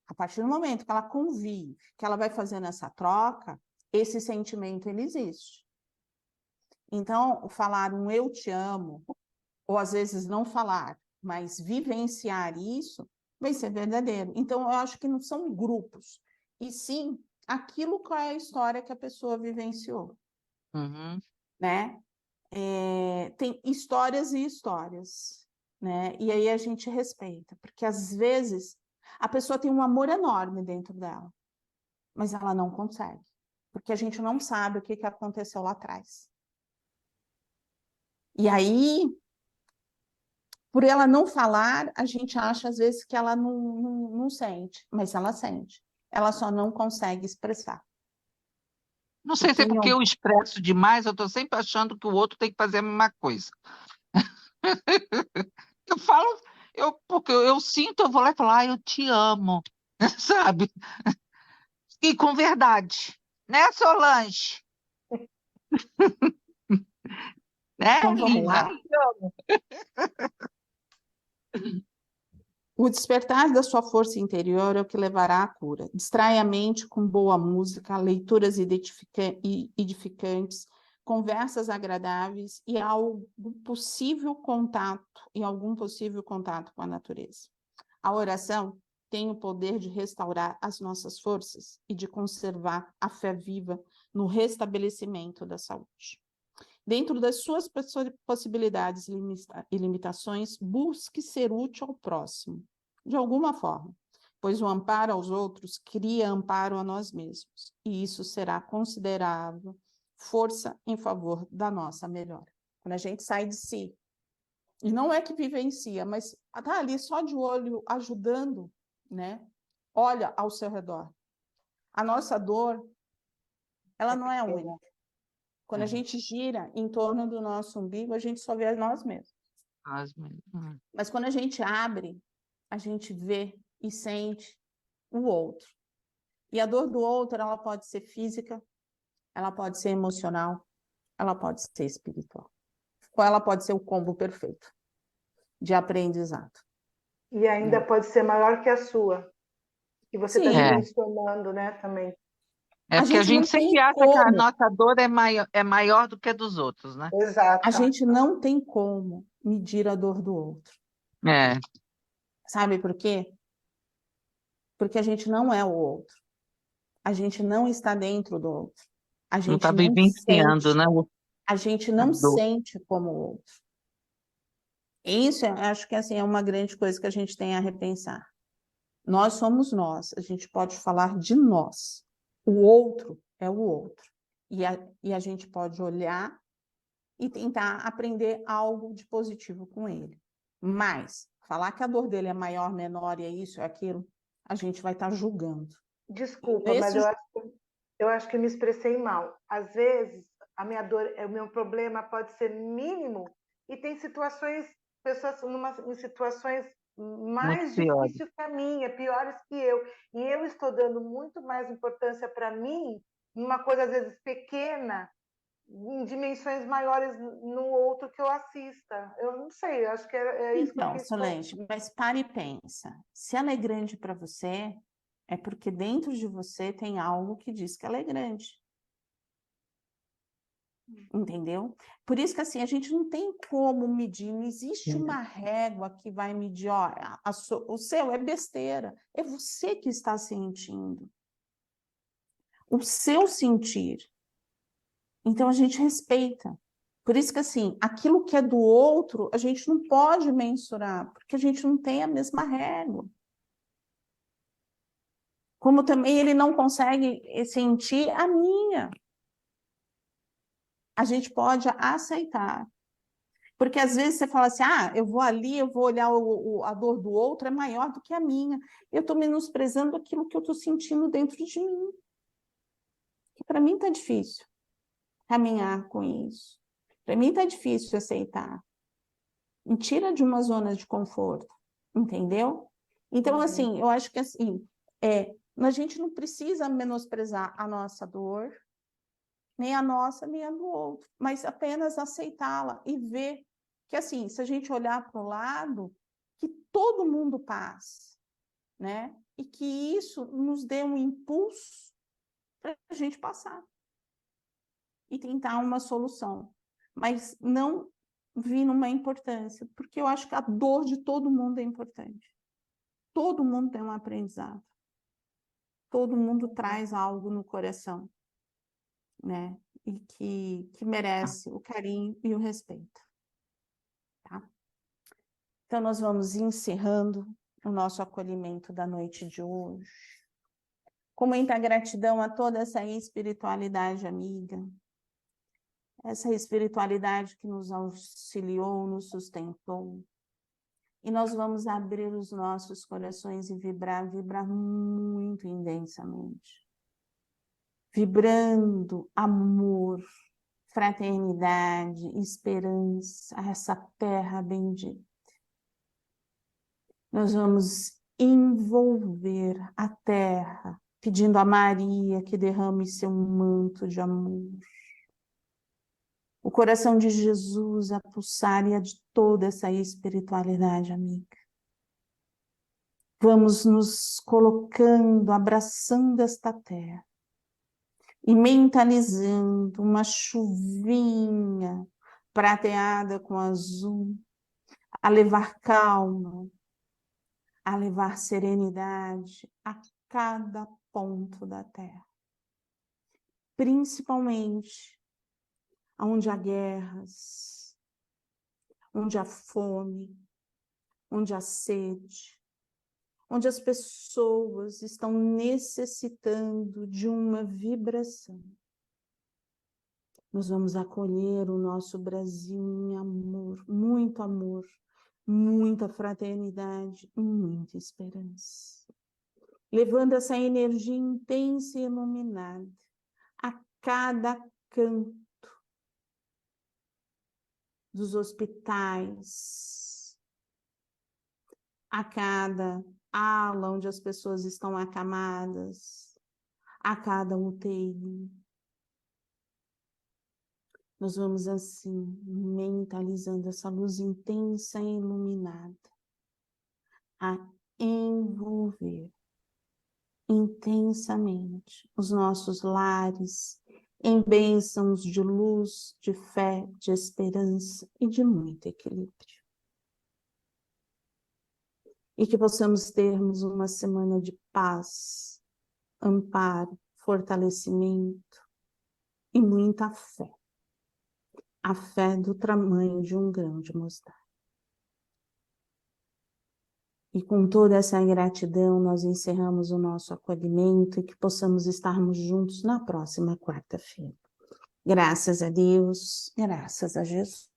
a partir do momento que ela convive, que ela vai fazendo essa troca, esse sentimento ele existe. Então, falar um eu te amo, ou às vezes não falar, mas vivenciar isso, vai ser verdadeiro. Então, eu acho que não são grupos, e sim aquilo que é a história que a pessoa vivenciou, Uhum. né? Tem histórias e histórias, né? E aí a gente respeita, porque às vezes a pessoa tem um amor enorme dentro dela, mas ela não consegue, porque a gente não sabe o que aconteceu lá atrás. E aí, por ela não falar, a gente acha às vezes que ela não sente, mas ela sente. Ela só não consegue expressar. Não sei se Porque é porque eu expresso demais, eu estou sempre achando que o outro tem que fazer a mesma coisa. Eu falo, porque eu sinto, eu vou lá e falo, eu te amo, sabe? E com verdade, né, Solange? Né, então vamos linda? lá. O despertar da sua força interior é o que levará à cura. Distrai a mente com boa música, leituras edificantes, conversas agradáveis e algum possível contato com a natureza. A oração tem o poder de restaurar as nossas forças e de conservar a fé viva no restabelecimento da saúde. Dentro das suas possibilidades e limitações, busque ser útil ao próximo, de alguma forma, pois o amparo aos outros cria amparo a nós mesmos, e isso será considerável força em favor da nossa melhora. Quando a gente sai de si, e não é que vivencia, mas está ali só de olho ajudando, né? Olha ao seu redor. A nossa dor, ela não é única. Quando a gente gira em torno do nosso umbigo, a gente só vê nós mesmos. Mas quando a gente abre, a gente vê e sente o outro. E a dor do outro, ela pode ser física, ela pode ser emocional, ela pode ser espiritual. Ou ela pode ser o combo perfeito. de aprendizado. E ainda pode ser maior que a sua. Que você está Sim. dimensionando, né, também. É porque a gente não gente sempre tem acha que a como. nossa dor é maior do que a dos outros, né? Exato. A gente não tem como medir a dor do outro. É. Sabe por quê? Porque a gente não é o outro. A gente não está dentro do outro. A Não gente está não vivenciando, sente. né? A gente A não dor. sente como o outro. Isso, eu acho que assim, é uma grande coisa que a gente tem a repensar. Nós somos nós, a gente pode falar de nós. O outro é o outro. E a gente pode olhar e tentar aprender algo de positivo com ele. Mas falar que a dor dele é maior, menor, e é isso, é aquilo, a gente vai estar julgando. Desculpa, mas eu acho que eu me expressei mal. Às vezes, a minha dor, o meu problema pode ser mínimo e tem situações, pessoas em situações mais difíceis que a minha, piores que eu. E eu estou dando muito mais importância para mim, numa coisa às vezes pequena, em dimensões maiores no outro que eu assista. Eu não sei, eu acho que é isso que eu Então, quis Solange, mas para e pensa. Se ela é grande para você, é porque dentro de você tem algo que diz que ela é grande. Entendeu? Por isso que assim, a gente não tem como medir, não existe uma régua que vai medir, ó, o seu é besteira, é você que está sentindo. O seu sentir. Então a gente respeita. Por isso que assim, aquilo que é do outro, a gente não pode mensurar, porque a gente não tem a mesma régua. Como também ele não consegue sentir a minha. A gente pode aceitar. Porque às vezes você fala assim, eu vou ali, eu vou olhar a dor do outro, é maior do que a minha. Eu estou menosprezando aquilo que eu estou sentindo dentro de mim. Que para mim está difícil caminhar com isso. Para mim está difícil aceitar. Me tira de uma zona de conforto, entendeu? Então, assim, eu acho que assim, a gente não precisa menosprezar a nossa dor, nem a nossa, nem a do outro, mas apenas aceitá-la e ver que, assim, se a gente olhar para o lado, que todo mundo passa, né? E que isso nos dê um impulso para a gente passar e tentar uma solução, mas não vir numa importância, porque eu acho que a dor de todo mundo é importante. Todo mundo tem um aprendizado. Todo mundo traz algo no coração, né? E que merece o carinho e o respeito. Tá? Então, nós vamos encerrando o nosso acolhimento da noite de hoje. Com muita gratidão a toda essa espiritualidade amiga, essa espiritualidade que nos auxiliou, nos sustentou. E nós vamos abrir os nossos corações e vibrar muito intensamente. Vibrando amor, fraternidade, esperança, a essa terra bendita. Nós vamos envolver a terra, pedindo a Maria que derrame seu manto de amor. O coração de Jesus a pulsar e a de toda essa espiritualidade amiga. Vamos nos colocando, abraçando esta terra e mentalizando uma chuvinha prateada com azul, a levar calma, a levar serenidade a cada ponto da terra. Principalmente onde há guerras, onde há fome, onde há sede, onde as pessoas estão necessitando de uma vibração. Nós vamos acolher o nosso Brasil em amor, muita fraternidade e muita esperança. Levando essa energia intensa e iluminada a cada canto dos hospitais, a cada ala onde as pessoas estão acamadas, a cada UTI. Nós vamos assim, mentalizando essa luz intensa e iluminada, a envolver intensamente os nossos lares em bênçãos de luz, de fé, de esperança e de muito equilíbrio. E que possamos termos uma semana de paz, amparo, fortalecimento e muita fé. A fé do tamanho de um grão de mostarda. E com toda essa gratidão, nós encerramos o nosso acolhimento e que possamos estarmos juntos na próxima quarta-feira. Graças a Deus, graças a Jesus.